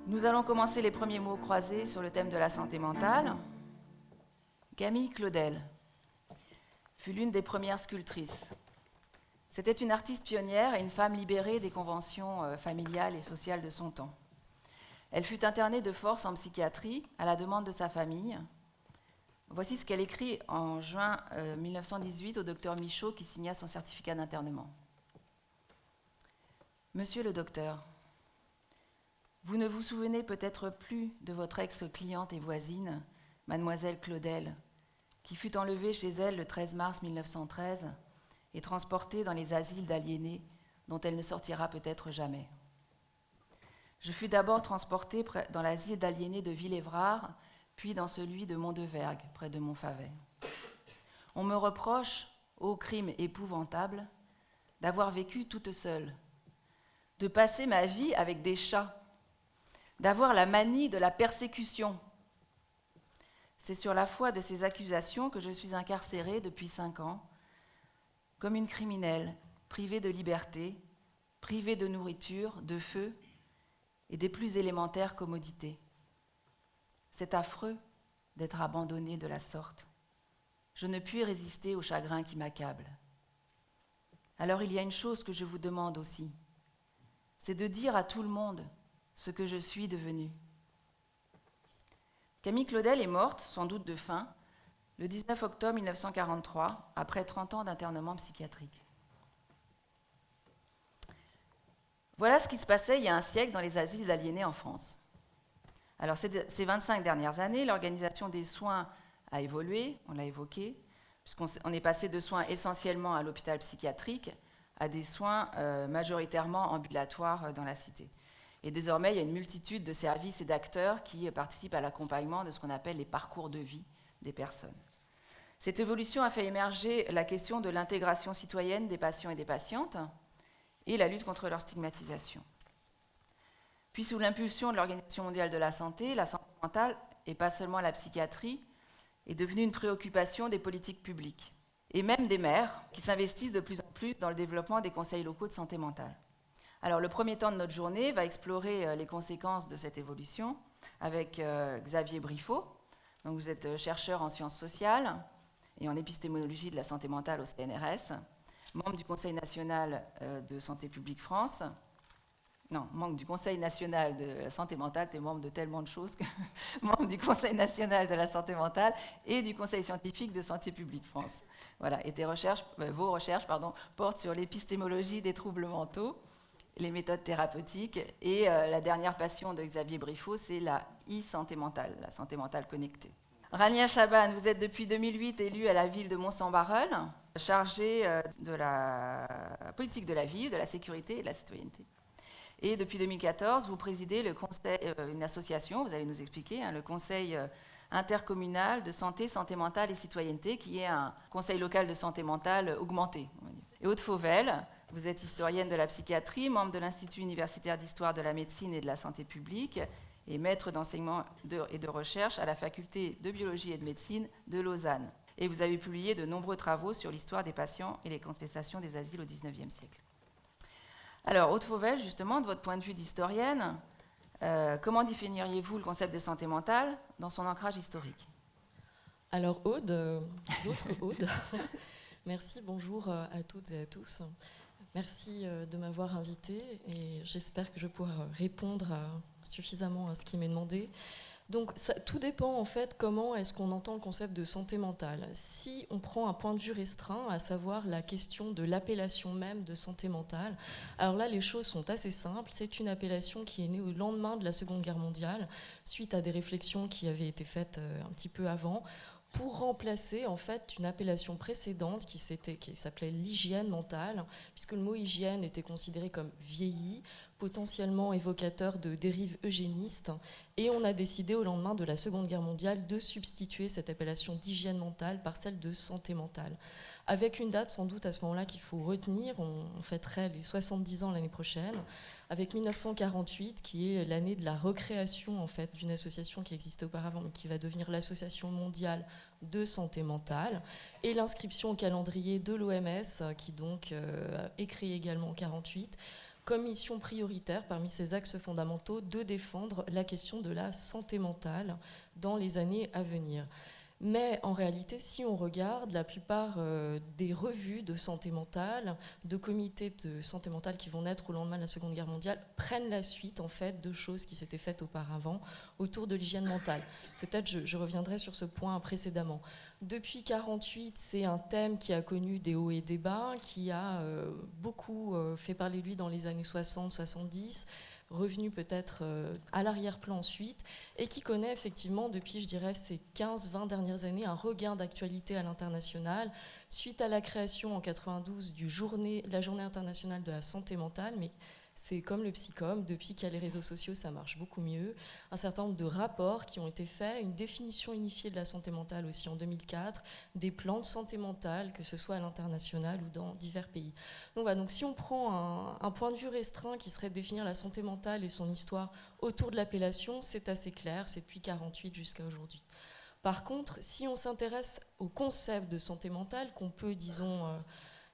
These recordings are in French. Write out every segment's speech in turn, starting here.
Nous allons commencer les premiers mots croisés sur le thème de la santé mentale. Camille Claudel fut l'une des premières sculptrices. C'était une artiste pionnière et une femme libérée des conventions familiales et sociales de son temps. Elle fut internée de force en psychiatrie à la demande de sa famille. Voici ce qu'elle écrit en juin 1918 au docteur Michaud qui signa son certificat d'internement. Monsieur le docteur, vous ne vous souvenez peut-être plus de votre ex-cliente et voisine, mademoiselle Claudel, qui fut enlevée chez elle le 13 mars 1913 et transportée dans les asiles d'aliénés dont elle ne sortira peut-être jamais. Je fus d'abord transportée dans l'asile d'aliénés de Villévrard, puis dans celui de Mondevergue, près de Montfavet. On me reproche, ô crime épouvantable, d'avoir vécu toute seule, de passer ma vie avec des chats, d'avoir la manie de la persécution. C'est sur la foi de ces accusations que je suis incarcérée depuis 5 ans, comme une criminelle, privée de liberté, privée de nourriture, de feu et des plus élémentaires commodités. C'est affreux d'être abandonnée de la sorte. Je ne puis résister au chagrin qui m'accable. Alors il y a une chose que je vous demande aussi, c'est de dire à tout le monde ce que je suis devenue. Camille Claudel est morte, sans doute de faim, le 19 octobre 1943, après 30 ans d'internement psychiatrique. Voilà ce qui se passait il y a un siècle dans les asiles d'aliénés en France. Alors, ces 25 dernières années, l'organisation des soins a évolué, on l'a évoqué, puisqu'on est passé de soins essentiellement à l'hôpital psychiatrique à des soins majoritairement ambulatoires dans la cité. Et désormais, il y a une multitude de services et d'acteurs qui participent à l'accompagnement de ce qu'on appelle les parcours de vie des personnes. Cette évolution a fait émerger la question de l'intégration citoyenne des patients et des patientes et la lutte contre leur stigmatisation. Puis, sous l'impulsion de l'Organisation mondiale de la santé mentale, et pas seulement la psychiatrie, est devenue une préoccupation des politiques publiques, et même des maires, qui s'investissent de plus en plus dans le développement des conseils locaux de santé mentale. Alors, le premier temps de notre journée va explorer les conséquences de cette évolution avec Xavier Briffaut. Donc, vous êtes chercheur en sciences sociales et en épistémologie de la santé mentale au CNRS, membre du Conseil national de santé publique France. Non, membre du Conseil national de la santé mentale, tu es membre de tellement de choses que membre du Conseil national de la santé mentale et du Conseil scientifique de santé publique France. Voilà, et vos recherches portent sur l'épistémologie des troubles mentaux, les méthodes thérapeutiques, et la dernière passion de Xavier Briffaut, c'est la e-santé mentale, la santé mentale connectée. Rania Chaban, vous êtes depuis 2008 élue à la ville de Mont-Saint-Barreul, chargée de la politique de la ville, de la sécurité et de la citoyenneté. Et depuis 2014, vous présidez une association, vous allez nous expliquer, le Conseil intercommunal de santé, santé mentale et citoyenneté, qui est un conseil local de santé mentale augmenté. Et Aude Fauvel, vous êtes historienne de la psychiatrie, membre de l'Institut universitaire d'histoire de la médecine et de la santé publique, et maître d'enseignement et de recherche à la faculté de biologie et de médecine de Lausanne. Et vous avez publié de nombreux travaux sur l'histoire des patients et les contestations des asiles au XIXe siècle. Alors, Aude Fauvel, justement, de votre point de vue d'historienne, comment définiriez-vous le concept de santé mentale dans son ancrage historique ? Alors, Aude, l'autre Aude, merci, bonjour à toutes et à tous. Merci de m'avoir invitée et j'espère que je pourrai répondre suffisamment à ce qui m'est demandé. Donc, tout dépend en fait comment est-ce qu'on entend le concept de santé mentale. Si on prend un point de vue restreint, à savoir la question de l'appellation même de santé mentale, alors là les choses sont assez simples. C'est une appellation qui est née au lendemain de la Seconde Guerre mondiale, suite à des réflexions qui avaient été faites un petit peu avant, pour remplacer en fait une appellation précédente qui s'appelait l'hygiène mentale, puisque le mot hygiène était considéré comme vieilli, potentiellement évocateur de dérives eugénistes, et on a décidé au lendemain de la Seconde Guerre mondiale de substituer cette appellation d'hygiène mentale par celle de santé mentale, avec une date sans doute à ce moment-là qu'il faut retenir. On fêterait les 70 ans l'année prochaine, avec 1948 qui est l'année de la recréation en fait d'une association qui existait auparavant mais qui va devenir l'Association mondiale de santé mentale, et l'inscription au calendrier de l'OMS qui donc est créée également en 1948 comme mission prioritaire parmi ses axes fondamentaux de défendre la question de la santé mentale dans les années à venir. Mais en réalité, si on regarde, la plupart des revues de santé mentale, de comités de santé mentale qui vont naître au lendemain de la Seconde Guerre mondiale, prennent la suite en fait de choses qui s'étaient faites auparavant autour de l'hygiène mentale. Peut-être je reviendrai sur ce point précédemment. Depuis 1948, c'est un thème qui a connu des hauts et des bas, qui a beaucoup fait parler de lui dans les années 60-70, revenu peut-être à l'arrière-plan ensuite, et qui connaît effectivement depuis, je dirais, ces 15-20 dernières années, un regain d'actualité à l'international, suite à la création en 92 de la Journée internationale de la santé mentale, mais c'est comme le Psychom, depuis qu'il y a les réseaux sociaux, ça marche beaucoup mieux. Un certain nombre de rapports qui ont été faits, une définition unifiée de la santé mentale aussi en 2004, des plans de santé mentale, que ce soit à l'international ou dans divers pays. Donc voilà, donc si on prend un point de vue restreint qui serait de définir la santé mentale et son histoire autour de l'appellation, c'est assez clair, c'est depuis 1948 jusqu'à aujourd'hui. Par contre, si on s'intéresse au concept de santé mentale, qu'on peut, disons,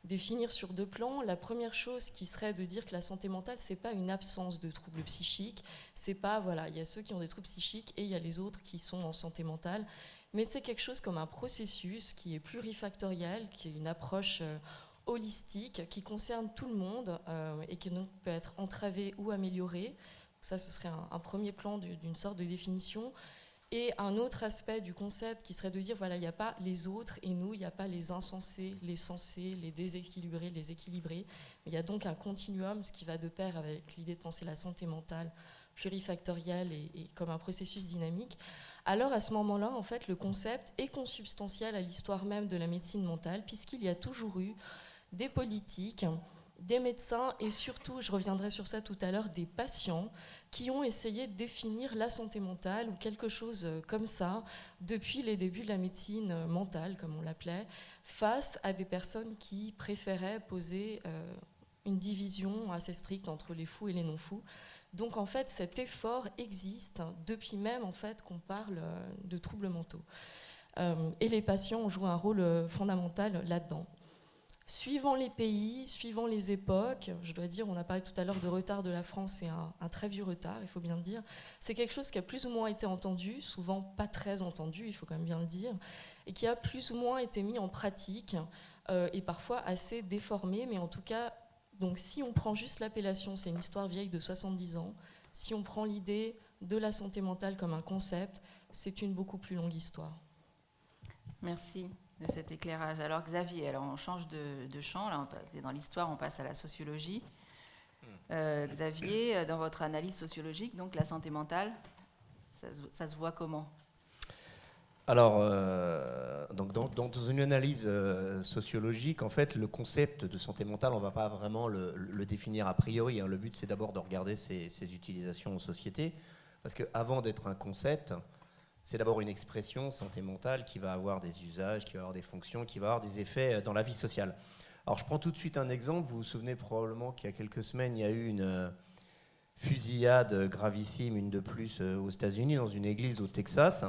définir sur deux plans, la première chose qui serait de dire que la santé mentale, c'est pas une absence de troubles psychiques, c'est pas, voilà, il y a ceux qui ont des troubles psychiques et il y a les autres qui sont en santé mentale, mais c'est quelque chose comme un processus qui est plurifactoriel, qui est une approche holistique, qui concerne tout le monde et qui donc peut être entravé ou amélioré. Ça, ce serait un premier plan d'une sorte de définition. Et un autre aspect du concept qui serait de dire, voilà, il n'y a pas les autres et nous, il n'y a pas les insensés, les sensés, les déséquilibrés, les équilibrés. Mais il y a donc un continuum, ce qui va de pair avec l'idée de penser la santé mentale plurifactorielle et comme un processus dynamique. Alors à ce moment-là, en fait, le concept est consubstantiel à l'histoire même de la médecine mentale, puisqu'il y a toujours eu des politiques, des médecins et surtout, je reviendrai sur ça tout à l'heure, des patients qui ont essayé de définir la santé mentale ou quelque chose comme ça depuis les débuts de la médecine mentale, comme on l'appelait, face à des personnes qui préféraient poser une division assez stricte entre les fous et les non-fous. Donc en fait, cet effort existe depuis même en fait qu'on parle de troubles mentaux. Et les patients ont joué un rôle fondamental là-dedans. Suivant les pays, suivant les époques, je dois dire, on a parlé tout à l'heure de retard de la France, c'est un très vieux retard, il faut bien le dire. C'est quelque chose qui a plus ou moins été entendu, souvent pas très entendu, il faut quand même bien le dire, et qui a plus ou moins été mis en pratique, et parfois assez déformé, mais en tout cas, donc si on prend juste l'appellation, c'est une histoire vieille de 70 ans, si on prend l'idée de la santé mentale comme un concept, c'est une beaucoup plus longue histoire. Merci de cet éclairage. Alors Xavier, alors on change de champ, là, dans l'histoire on passe à la sociologie. Xavier, dans votre analyse sociologique, donc la santé mentale, ça se voit comment ? Alors, donc dans une analyse sociologique, en fait, le concept de santé mentale, on ne va pas vraiment le définir a priori. Hein. Le but, c'est d'abord de regarder ses utilisations en société, parce qu'avant d'être un concept, c'est d'abord une expression, santé mentale, qui va avoir des usages, qui va avoir des fonctions, qui va avoir des effets dans la vie sociale. Alors, je prends tout de suite un exemple. Vous vous souvenez probablement qu'il y a quelques semaines, il y a eu une fusillade gravissime, une de plus, aux États-Unis, dans une église au Texas.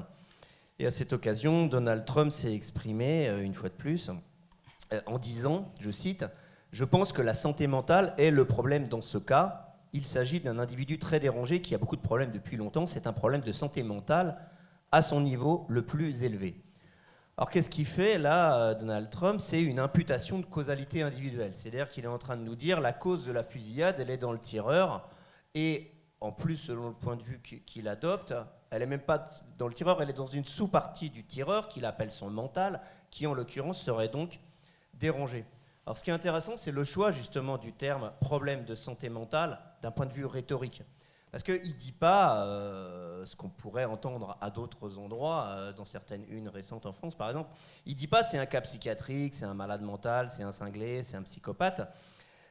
Et à cette occasion, Donald Trump s'est exprimé, une fois de plus, en disant, je cite, « Je pense que la santé mentale est le problème dans ce cas. Il s'agit d'un individu très dérangé qui a beaucoup de problèmes depuis longtemps. C'est un problème de santé mentale à son niveau le plus élevé. » Alors qu'est-ce qu'il fait là, Donald Trump ? C'est une imputation de causalité individuelle. C'est-à-dire qu'il est en train de nous dire la cause de la fusillade, elle est dans le tireur. Et en plus, selon le point de vue qu'il adopte, elle n'est même pas dans le tireur, elle est dans une sous-partie du tireur qu'il appelle son mental, qui en l'occurrence serait donc dérangé. Alors ce qui est intéressant, c'est le choix justement du terme problème de santé mentale d'un point de vue rhétorique. Parce qu'il ne dit pas ce qu'on pourrait entendre à d'autres endroits, dans certaines unes récentes en France par exemple. Il ne dit pas c'est un cas psychiatrique, c'est un malade mental, c'est un cinglé, c'est un psychopathe.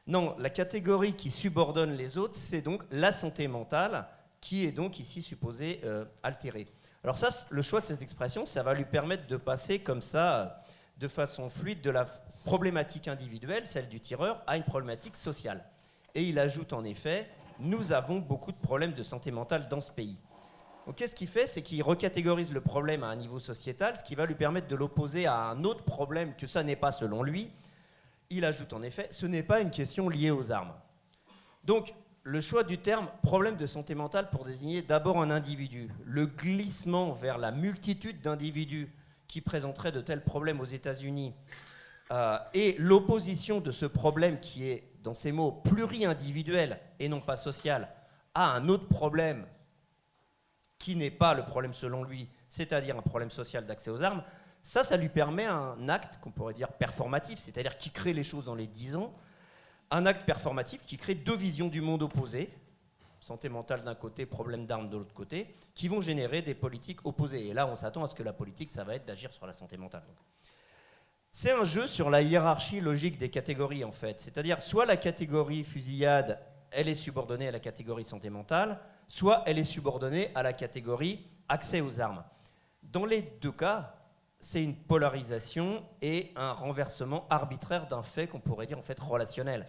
Non, la catégorie qui subordonne les autres, c'est donc la santé mentale, qui est donc ici supposée altérée. Alors ça, le choix de cette expression, ça va lui permettre de passer comme ça, de façon fluide, de la problématique individuelle, celle du tireur, à une problématique sociale. Et il ajoute en effet, nous avons beaucoup de problèmes de santé mentale dans ce pays. Donc qu'est-ce qu'il fait ? C'est qu'il recatégorise le problème à un niveau sociétal, ce qui va lui permettre de l'opposer à un autre problème que ça n'est pas selon lui. Il ajoute en effet, ce n'est pas une question liée aux armes. Donc, le choix du terme « problème de santé mentale » pour désigner d'abord un individu, le glissement vers la multitude d'individus qui présenteraient de tels problèmes aux États-Unis, et l'opposition de ce problème qui est, dans ces mots, pluri-individuel et non pas social, à un autre problème qui n'est pas le problème selon lui, c'est-à-dire un problème social d'accès aux armes, ça lui permet un acte qu'on pourrait dire performatif, c'est-à-dire qui crée les choses en les disant, un acte performatif qui crée deux visions du monde opposées, santé mentale d'un côté, problème d'armes de l'autre côté, qui vont générer des politiques opposées. Et là, on s'attend à ce que la politique, ça va être d'agir sur la santé mentale. C'est un jeu sur la hiérarchie logique des catégories, en fait. C'est-à-dire, soit la catégorie fusillade, elle est subordonnée à la catégorie santé mentale, soit elle est subordonnée à la catégorie accès aux armes. Dans les deux cas, c'est une polarisation et un renversement arbitraire d'un fait qu'on pourrait dire en fait relationnel.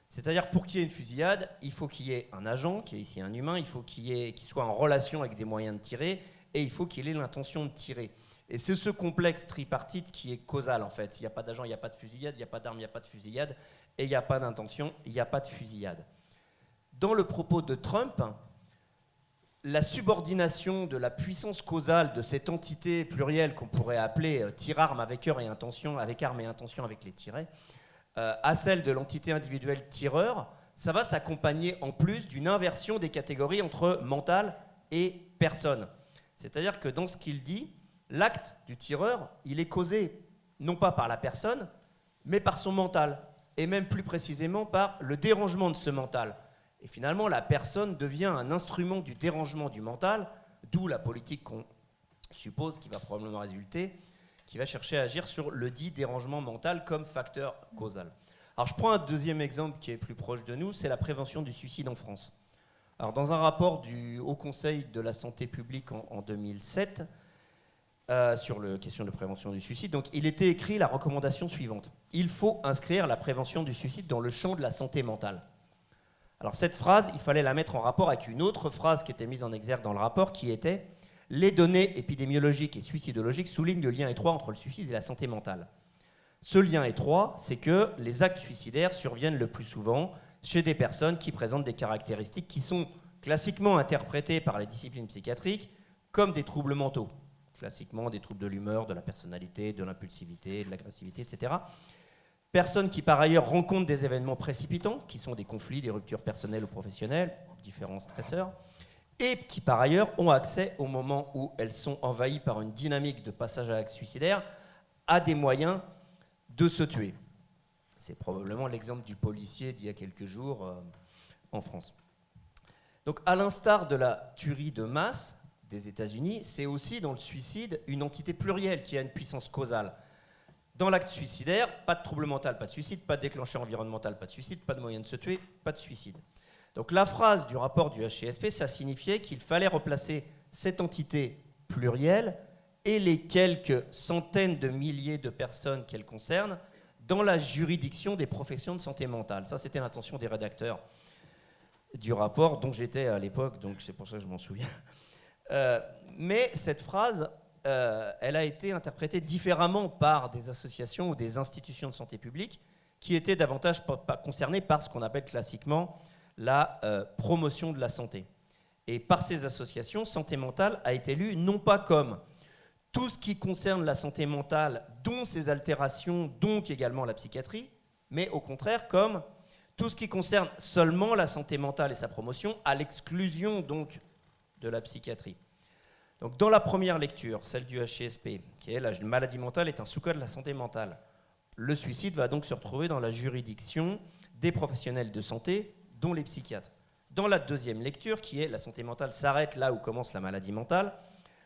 C'est-à-dire, pour qu'il y ait une fusillade, il faut qu'il y ait un agent, qui est ici un humain, il faut qu'il soit en relation avec des moyens de tirer, et il faut qu'il ait l'intention de tirer. Et c'est ce complexe tripartite qui est causal, en fait. S'il n'y a pas d'agent, il n'y a pas de fusillade, il n'y a pas d'arme, il n'y a pas de fusillade, et il n'y a pas d'intention, il n'y a pas de fusillade. Dans le propos de Trump, la subordination de la puissance causale de cette entité plurielle qu'on pourrait appeler tire-arme avec heure et intention, avec arme et intention avec les tirets, à celle de l'entité individuelle tireur, ça va s'accompagner en plus d'une inversion des catégories entre mental et personne. C'est-à-dire que dans ce qu'il dit, l'acte du tireur, il est causé non pas par la personne, mais par son mental, et même plus précisément par le dérangement de ce mental. Et finalement, la personne devient un instrument du dérangement du mental, d'où la politique qu'on suppose qui va probablement résulter, qui va chercher à agir sur le dit dérangement mental comme facteur causal. Alors je prends un deuxième exemple qui est plus proche de nous, c'est la prévention du suicide en France. Alors dans un rapport du Haut Conseil de la santé publique en 2007, sur la question de prévention du suicide, donc il était écrit la recommandation suivante. Il faut inscrire la prévention du suicide dans le champ de la santé mentale. Alors cette phrase, il fallait la mettre en rapport avec une autre phrase qui était mise en exergue dans le rapport, qui était « Les données épidémiologiques et suicidologiques soulignent le lien étroit entre le suicide et la santé mentale. Ce lien étroit, c'est que les actes suicidaires surviennent le plus souvent chez des personnes qui présentent des caractéristiques qui sont classiquement interprétées par les disciplines psychiatriques comme des troubles mentaux. Classiquement des troubles de l'humeur, de la personnalité, de l'impulsivité, de l'agressivité, etc. Personnes qui, par ailleurs, rencontrent des événements précipitants, qui sont des conflits, des ruptures personnelles ou professionnelles, différents stresseurs, et qui, par ailleurs, ont accès, au moment où elles sont envahies par une dynamique de passage à l'acte suicidaire, à des moyens de se tuer. C'est probablement l'exemple du policier d'il y a quelques jours en France. Donc, à l'instar de la tuerie de masse des États-Unis, c'est aussi dans le suicide une entité plurielle qui a une puissance causale. Dans l'acte suicidaire, pas de trouble mental, pas de suicide, pas de déclencheur environnemental, pas de suicide, pas de moyen de se tuer, pas de suicide. Donc la phrase du rapport du HCSP, ça signifiait qu'il fallait replacer cette entité plurielle et les quelques centaines de milliers de personnes qu'elle concerne dans la juridiction des professions de santé mentale. Ça, c'était l'intention des rédacteurs du rapport, dont j'étais à l'époque, donc c'est pour ça que je m'en souviens. Mais cette phrase, elle a été interprétée différemment par des associations ou des institutions de santé publique qui étaient davantage concernées par ce qu'on appelle classiquement la promotion de la santé. Et par ces associations, santé mentale a été lue non pas comme tout ce qui concerne la santé mentale, dont ses altérations, donc également la psychiatrie, mais au contraire comme tout ce qui concerne seulement la santé mentale et sa promotion, à l'exclusion donc de la psychiatrie. Donc dans la première lecture, celle du HCSP, qui est la maladie mentale est un sous-code de la santé mentale, le suicide va donc se retrouver dans la juridiction des professionnels de santé, dont les psychiatres. Dans la deuxième lecture, qui est la santé mentale s'arrête là où commence la maladie mentale,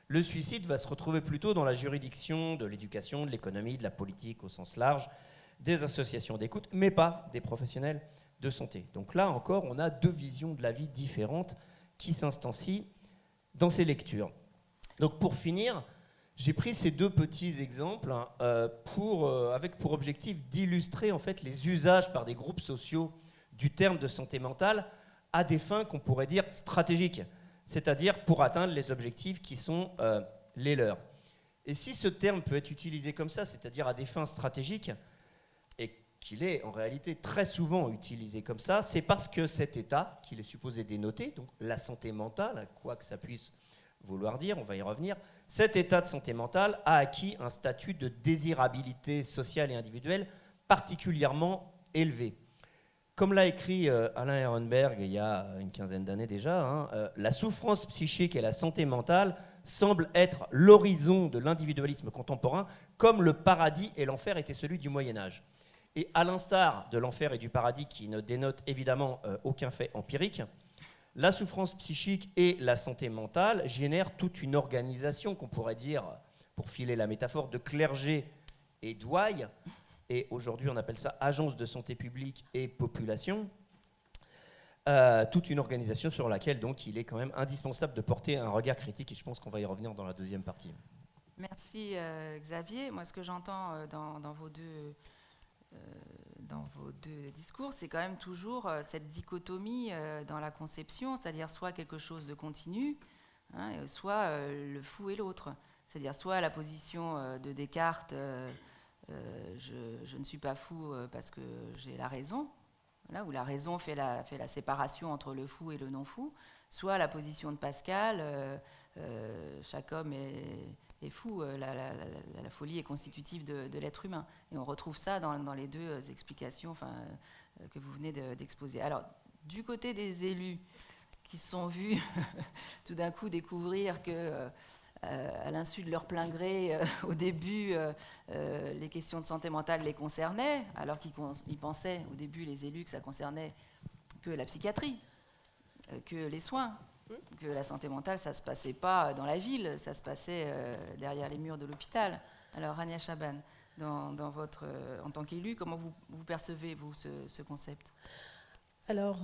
le suicide va se retrouver plutôt dans la juridiction de l'éducation, de l'économie, de la politique au sens large, des associations d'écoute, mais pas des professionnels de santé. Donc là encore, on a deux visions de la vie différentes qui s'instancient dans ces lectures. Donc pour finir, j'ai pris ces deux petits exemples avec pour objectif d'illustrer en fait les usages par des groupes sociaux du terme de santé mentale à des fins qu'on pourrait dire stratégiques, c'est-à-dire pour atteindre les objectifs qui sont les leurs. Et si ce terme peut être utilisé comme ça, c'est-à-dire à des fins stratégiques, et qu'il est en réalité très souvent utilisé comme ça, c'est parce que cet état qu'il est supposé dénoter, donc la santé mentale, quoi que ça puisse vouloir dire, on va y revenir, cet état de santé mentale a acquis un statut de désirabilité sociale et individuelle particulièrement élevé. Comme l'a écrit Alain Ehrenberg il y a une quinzaine d'années déjà, la souffrance psychique et la santé mentale semblent être l'horizon de l'individualisme contemporain, comme le paradis et l'enfer étaient celui du Moyen-Âge. Et à l'instar de l'enfer et du paradis, qui ne dénotent évidemment aucun fait empirique, la souffrance psychique et la santé mentale génèrent toute une organisation qu'on pourrait dire, pour filer la métaphore, de clergé et d'ouaille. Et aujourd'hui, on appelle ça agence de santé publique et population. Toute une organisation sur laquelle donc il est quand même indispensable de porter un regard critique. Et je pense qu'on va y revenir dans la deuxième partie. Merci Xavier. Moi, ce que j'entends dans vos deux discours, c'est quand même toujours cette dichotomie dans la conception, c'est-à-dire soit quelque chose de continu, soit le fou et l'autre. C'est-à-dire soit la position de Descartes, je ne suis pas fou parce que j'ai la raison, là où la raison fait la séparation entre le fou et le non-fou, soit la position de Pascal, chaque homme est fou, la folie est constitutive de l'être humain. Et on retrouve ça dans les deux explications que vous venez d'exposer. Alors, du côté des élus qui se sont vus tout d'un coup découvrir que, à l'insu de leur plein gré, au début, les questions de santé mentale les concernaient, alors qu'ils pensaient au début, les élus, que ça concernait que la psychiatrie, que les soins, que la santé mentale, ça ne se passait pas dans la ville, ça se passait derrière les murs de l'hôpital. Alors, Rania Chaban, en tant qu'élu, comment vous percevez, vous, ce concept ? Alors,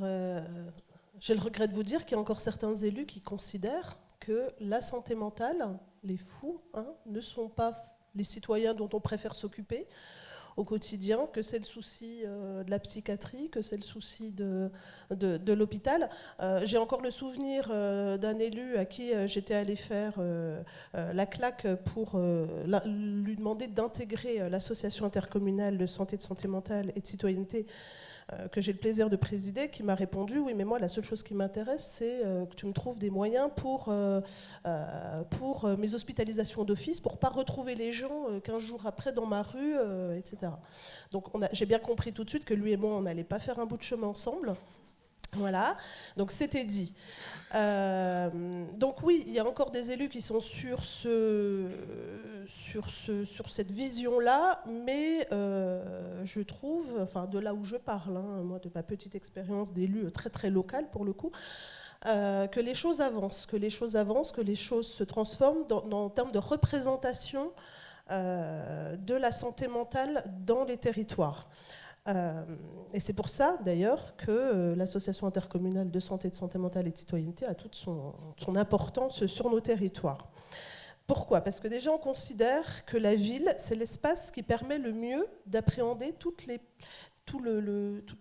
j'ai le regret de vous dire qu'il y a encore certains élus qui considèrent que la santé mentale, les fous, ne sont pas les citoyens dont on préfère s'occuper au quotidien, que c'est le souci de la psychiatrie, que c'est le souci de l'hôpital. J'ai encore le souvenir d'un élu à qui j'étais allée faire la claque pour lui demander d'intégrer l'association intercommunale de santé mentale et de citoyenneté que j'ai le plaisir de présider, qui m'a répondu « Oui, mais moi, la seule chose qui m'intéresse, c'est que tu me trouves des moyens pour mes hospitalisations d'office, pour ne pas retrouver les gens 15 jours après dans ma rue, etc. » Donc, j'ai bien compris tout de suite que lui et moi, on n'allait pas faire un bout de chemin ensemble. Voilà, donc c'était dit. Donc oui, il y a encore des élus qui sont sur cette vision-là, mais je trouve, enfin de là où je parle, moi de ma petite expérience d'élu très très locale pour le coup, que les choses avancent, que les choses se transforment en termes de représentation de la santé mentale dans les territoires. Et c'est pour ça, d'ailleurs, que l'association intercommunale de santé mentale et de citoyenneté a toute son importance sur nos territoires. Pourquoi ? Parce que déjà, on considère que la ville, c'est l'espace qui permet le mieux d'appréhender toute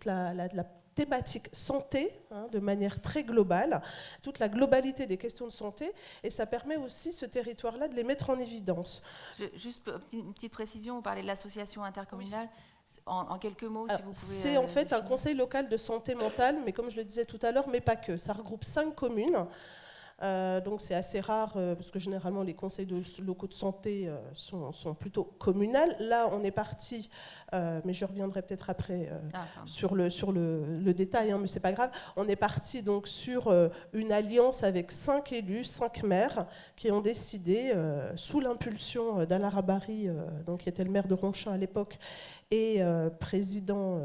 la thématique santé, de manière très globale, toute la globalité des questions de santé, et ça permet aussi, ce territoire-là, de les mettre en évidence. Juste une petite précision, vous parlez de l'association intercommunale. En quelques mots, si vous pouvez... C'est en fait un conseil local de santé mentale, mais comme je le disais tout à l'heure, mais pas que. Ça regroupe 5 communes. Donc c'est assez rare, parce que généralement les conseils locaux de santé sont plutôt communales. Là, on est parti, mais je reviendrai peut-être après sur le détail, mais c'est pas grave. On est parti donc sur une alliance avec 5 élus, 5 maires, qui ont décidé, sous l'impulsion d'Alain Rabary, qui était le maire de Ronchin à l'époque, et président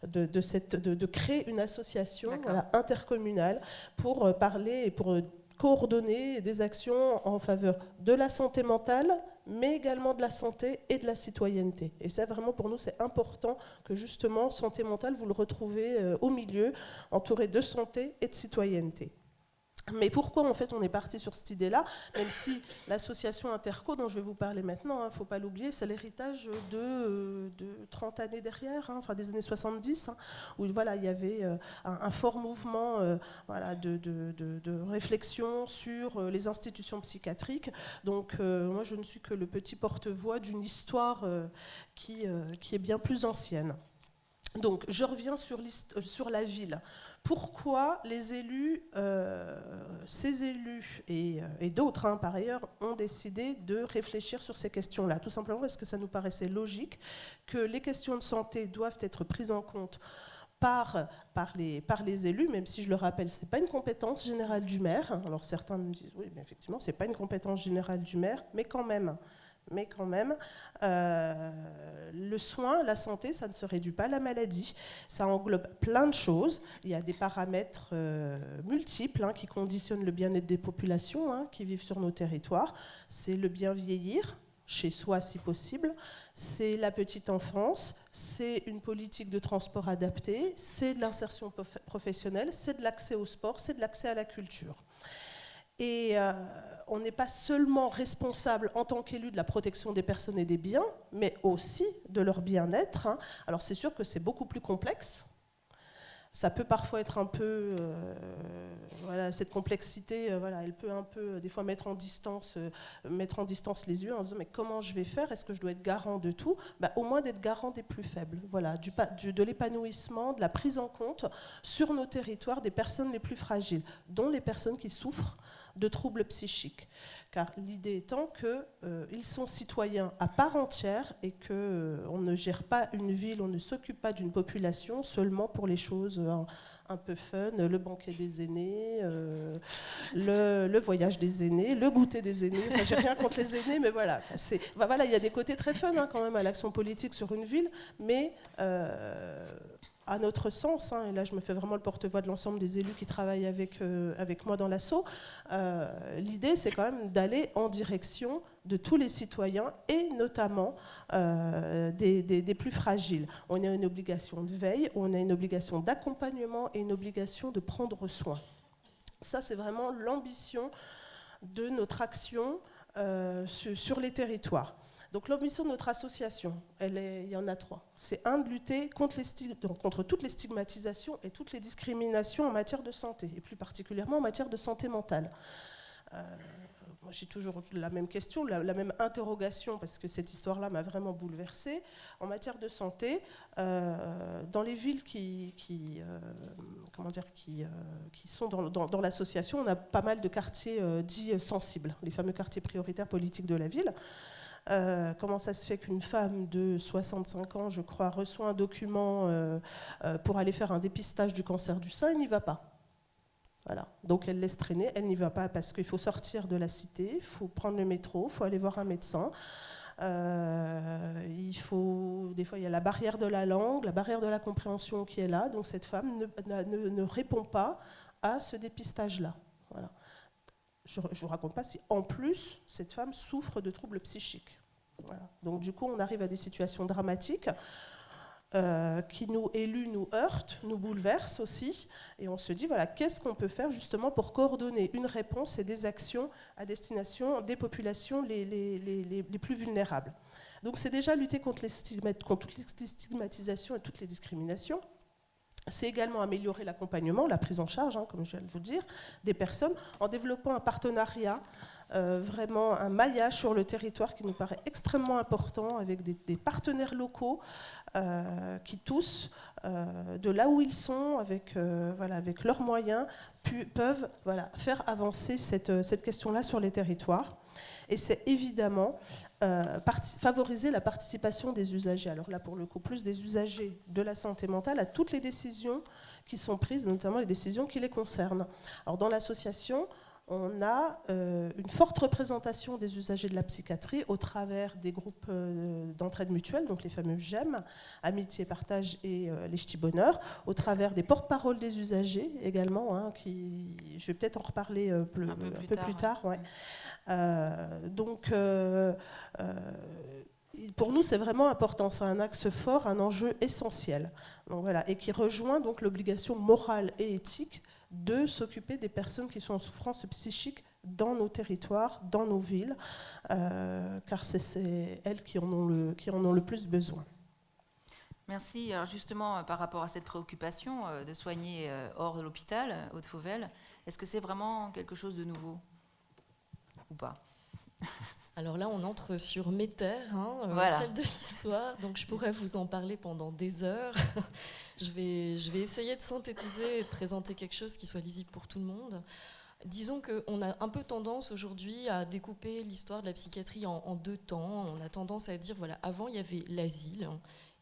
de créer une association intercommunale pour parler et pour coordonner des actions en faveur de la santé mentale, mais également de la santé et de la citoyenneté. Et ça, vraiment, pour nous, c'est important que, justement, santé mentale, vous le retrouvez au milieu, entouré de santé et de citoyenneté. Mais pourquoi, en fait, on est parti sur cette idée-là, même si l'association Interco, dont je vais vous parler maintenant, il ne faut pas l'oublier, c'est l'héritage de 30 années derrière, des années 70, où voilà, il y avait un fort mouvement de réflexion sur les institutions psychiatriques. Donc, moi, je ne suis que le petit porte-voix d'une histoire qui est bien plus ancienne. Donc, je reviens sur la ville. Pourquoi les élus, ces élus et d'autres, hein, par ailleurs, ont décidé de réfléchir sur ces questions-là? Tout simplement parce que ça nous paraissait logique que les questions de santé doivent être prises en compte par les élus, même si je le rappelle, ce n'est pas une compétence générale du maire. Alors certains me disent, oui, mais effectivement, ce n'est pas une compétence générale du maire, mais quand même, le soin, la santé, ça ne se réduit pas à la maladie. Ça englobe plein de choses. Il y a des paramètres multiples qui conditionnent le bien-être des populations qui vivent sur nos territoires. C'est le bien vieillir, chez soi si possible, c'est la petite enfance, c'est une politique de transport adaptée, c'est de l'insertion professionnelle, c'est de l'accès au sport, c'est de l'accès à la culture. Et on n'est pas seulement responsable en tant qu'élu de la protection des personnes et des biens, mais aussi de leur bien-être. Alors c'est sûr que c'est beaucoup plus complexe. Ça peut parfois être un peu, cette complexité, elle peut un peu des fois mettre en distance les yeux en se disant mais comment je vais faire? Est-ce que je dois être garant de tout? Au moins d'être garant des plus faibles, de l'épanouissement, de la prise en compte sur nos territoires des personnes les plus fragiles, dont les personnes qui souffrent de troubles psychiques. Car l'idée étant qu'ils sont citoyens à part entière et qu'on ne gère pas une ville, on ne s'occupe pas d'une population seulement pour les choses un peu fun, le banquet des aînés, le voyage des aînés, le goûter des aînés. Enfin, j'ai rien contre les aînés, mais voilà. Il y a des côtés très fun quand même à l'action politique sur une ville, mais à notre sens, et là je me fais vraiment le porte-voix de l'ensemble des élus qui travaillent avec moi dans l'asso, l'idée c'est quand même d'aller en direction de tous les citoyens et notamment des plus fragiles. On a une obligation de veille, on a une obligation d'accompagnement et une obligation de prendre soin. Ça c'est vraiment l'ambition de notre action sur les territoires. Donc l'ambition de notre association, il y en a 3. C'est de lutter contre toutes les stigmatisations et toutes les discriminations en matière de santé, et plus particulièrement en matière de santé mentale. Moi, j'ai toujours la même question, la même interrogation, parce que cette histoire-là m'a vraiment bouleversée. En matière de santé, dans les villes qui sont dans l'association, on a pas mal de quartiers dits sensibles, les fameux quartiers prioritaires politiques de la ville. Comment ça se fait qu'une femme de 65 ans, je crois, reçoit un document pour aller faire un dépistage du cancer du sein, elle n'y va pas. Voilà. Donc elle laisse traîner, elle n'y va pas parce qu'il faut sortir de la cité, il faut prendre le métro, il faut aller voir un médecin. Des fois il y a la barrière de la langue, la barrière de la compréhension qui est là, donc cette femme ne répond pas à ce dépistage-là. Voilà. Je ne vous raconte pas si, en plus, cette femme souffre de troubles psychiques. Voilà. Donc, du coup, on arrive à des situations dramatiques qui, nous, élus, nous heurtent, nous bouleversent aussi. Et on se dit, voilà, qu'est-ce qu'on peut faire justement pour coordonner une réponse et des actions à destination des populations les plus vulnérables. Donc, c'est déjà lutter contre toutes les stigmatisations et toutes les discriminations. C'est également améliorer l'accompagnement, la prise en charge, comme je viens de vous dire, des personnes, en développant un partenariat, vraiment un maillage sur le territoire qui nous paraît extrêmement important, avec des partenaires locaux qui tous, de là où ils sont, avec leurs moyens, peuvent faire avancer cette question-là sur les territoires. Et c'est évidemment favoriser la participation des usagers. Alors là, pour le coup, plus des usagers de la santé mentale à toutes les décisions qui sont prises, notamment les décisions qui les concernent. Alors dans l'association, on a une forte représentation des usagers de la psychiatrie au travers des groupes d'entraide mutuelle, donc les fameux GEM, Amitié, Partage et les Ch'tis Bonheur, au travers des porte-paroles des usagers également, je vais peut-être en reparler un peu plus tard. Ouais. Pour nous, c'est vraiment important. C'est un axe fort, un enjeu essentiel. Donc, voilà, et qui rejoint donc l'obligation morale et éthique de s'occuper des personnes qui sont en souffrance psychique dans nos territoires, dans nos villes, car c'est elles qui en ont le plus besoin. Merci. Alors justement, par rapport à cette préoccupation de soigner hors de l'hôpital, Haute-Fauvel, est-ce que c'est vraiment quelque chose de nouveau ou pas ? Alors là, on entre sur mes terres, Voilà. celle de l'histoire, donc je pourrais vous en parler pendant des heures. Je vais essayer de synthétiser et de présenter quelque chose qui soit lisible pour tout le monde. Disons qu'on a un peu tendance aujourd'hui à découper l'histoire de la psychiatrie en deux temps. On a tendance à dire, voilà, avant il y avait l'asile,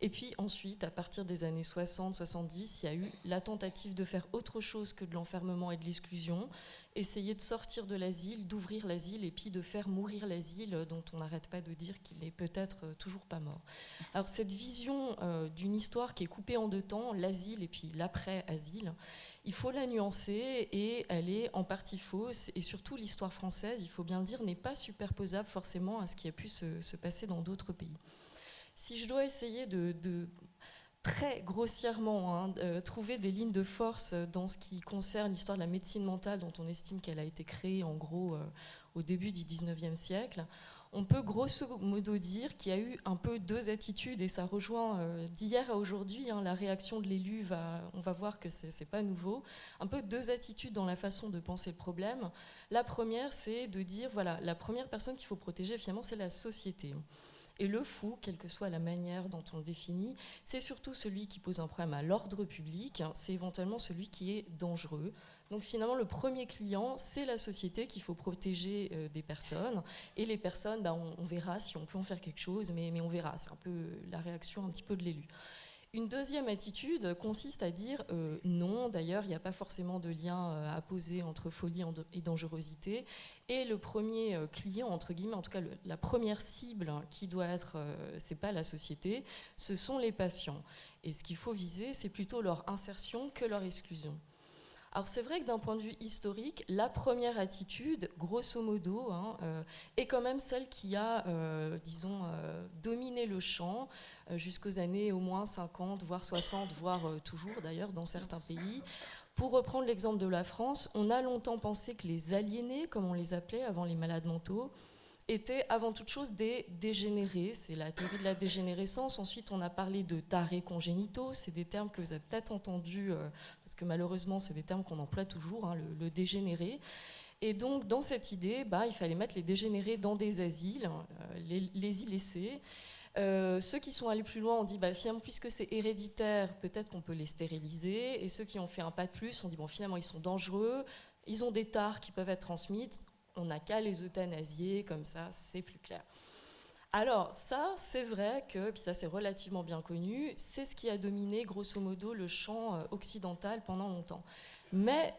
et puis ensuite, à partir des années 60-70, il y a eu la tentative de faire autre chose que de l'enfermement et de l'exclusion, essayer de sortir de l'asile, d'ouvrir l'asile, et puis de faire mourir l'asile, dont on n'arrête pas de dire qu'il n'est peut-être toujours pas mort. Alors cette vision d'une histoire qui est coupée en deux temps, l'asile et puis l'après-asile, il faut la nuancer et elle est en partie fausse. Et surtout, l'histoire française, il faut bien le dire, n'est pas superposable forcément à ce qui a pu se passer dans d'autres pays. Si je dois essayer de très grossièrement trouver des lignes de force dans ce qui concerne l'histoire de la médecine mentale, dont on estime qu'elle a été créée en gros au début du 19e siècle, on peut grosso modo dire qu'il y a eu un peu deux attitudes, et ça rejoint d'hier à aujourd'hui, la réaction de l'élu, on va voir que c'est pas nouveau, un peu deux attitudes dans la façon de penser le problème. La première, c'est de dire, voilà, la première personne qu'il faut protéger, finalement, c'est la société. Et le fou, quelle que soit la manière dont on le définit, c'est surtout celui qui pose un problème à l'ordre public, c'est éventuellement celui qui est dangereux. Donc finalement, le premier client, c'est la société qu'il faut protéger des personnes. Et les personnes, on verra si on peut en faire quelque chose, mais on verra. C'est un peu la réaction un petit peu de l'élu. Une deuxième attitude consiste à dire non, d'ailleurs, il n'y a pas forcément de lien à poser entre folie et dangerosité. Et le premier client, entre guillemets, en tout cas la première cible qui doit être, c'est pas la société, ce sont les patients. Et ce qu'il faut viser, c'est plutôt leur insertion que leur exclusion. Alors c'est vrai que d'un point de vue historique, la première attitude, grosso modo, est quand même celle qui a, dominé le champ jusqu'aux années au moins 50, voire 60, voire toujours d'ailleurs dans certains pays. Pour reprendre l'exemple de la France, on a longtemps pensé que les aliénés, comme on les appelait avant les malades mentaux, étaient avant toute chose des dégénérés. C'est la théorie de la dégénérescence. Ensuite, on a parlé de tarés congénitaux. C'est des termes que vous avez peut-être entendus, parce que malheureusement, c'est des termes qu'on emploie toujours, le dégénéré. Et donc, dans cette idée, il fallait mettre les dégénérés dans des asiles, les y laisser. Ceux qui sont allés plus loin ont dit, finalement, puisque c'est héréditaire, peut-être qu'on peut les stériliser. Et ceux qui ont fait un pas de plus ont dit, finalement, ils sont dangereux, ils ont des tares qui peuvent être transmises, on n'a qu'à les euthanasier, comme ça, c'est plus clair. Alors ça, c'est vrai que, puis ça c'est relativement bien connu, c'est ce qui a dominé grosso modo le champ occidental pendant longtemps. Mais,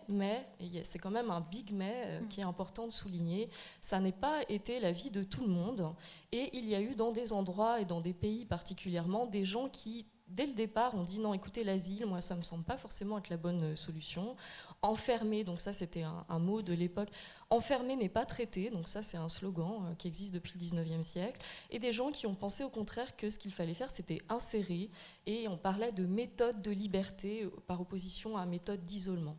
c'est quand même un big mais qui est important de souligner, ça n'est pas été l'avis de tout le monde, et il y a eu dans des endroits et dans des pays particulièrement des gens qui, dès le départ, ont dit non, écoutez, l'asile, moi ça me semble pas forcément être la bonne solution. Enfermer, donc ça c'était un mot de l'époque, enfermer n'est pas traité, donc ça c'est un slogan qui existe depuis le 19e siècle, et des gens qui ont pensé au contraire que ce qu'il fallait faire c'était insérer, et on parlait de méthode de liberté par opposition à méthode d'isolement.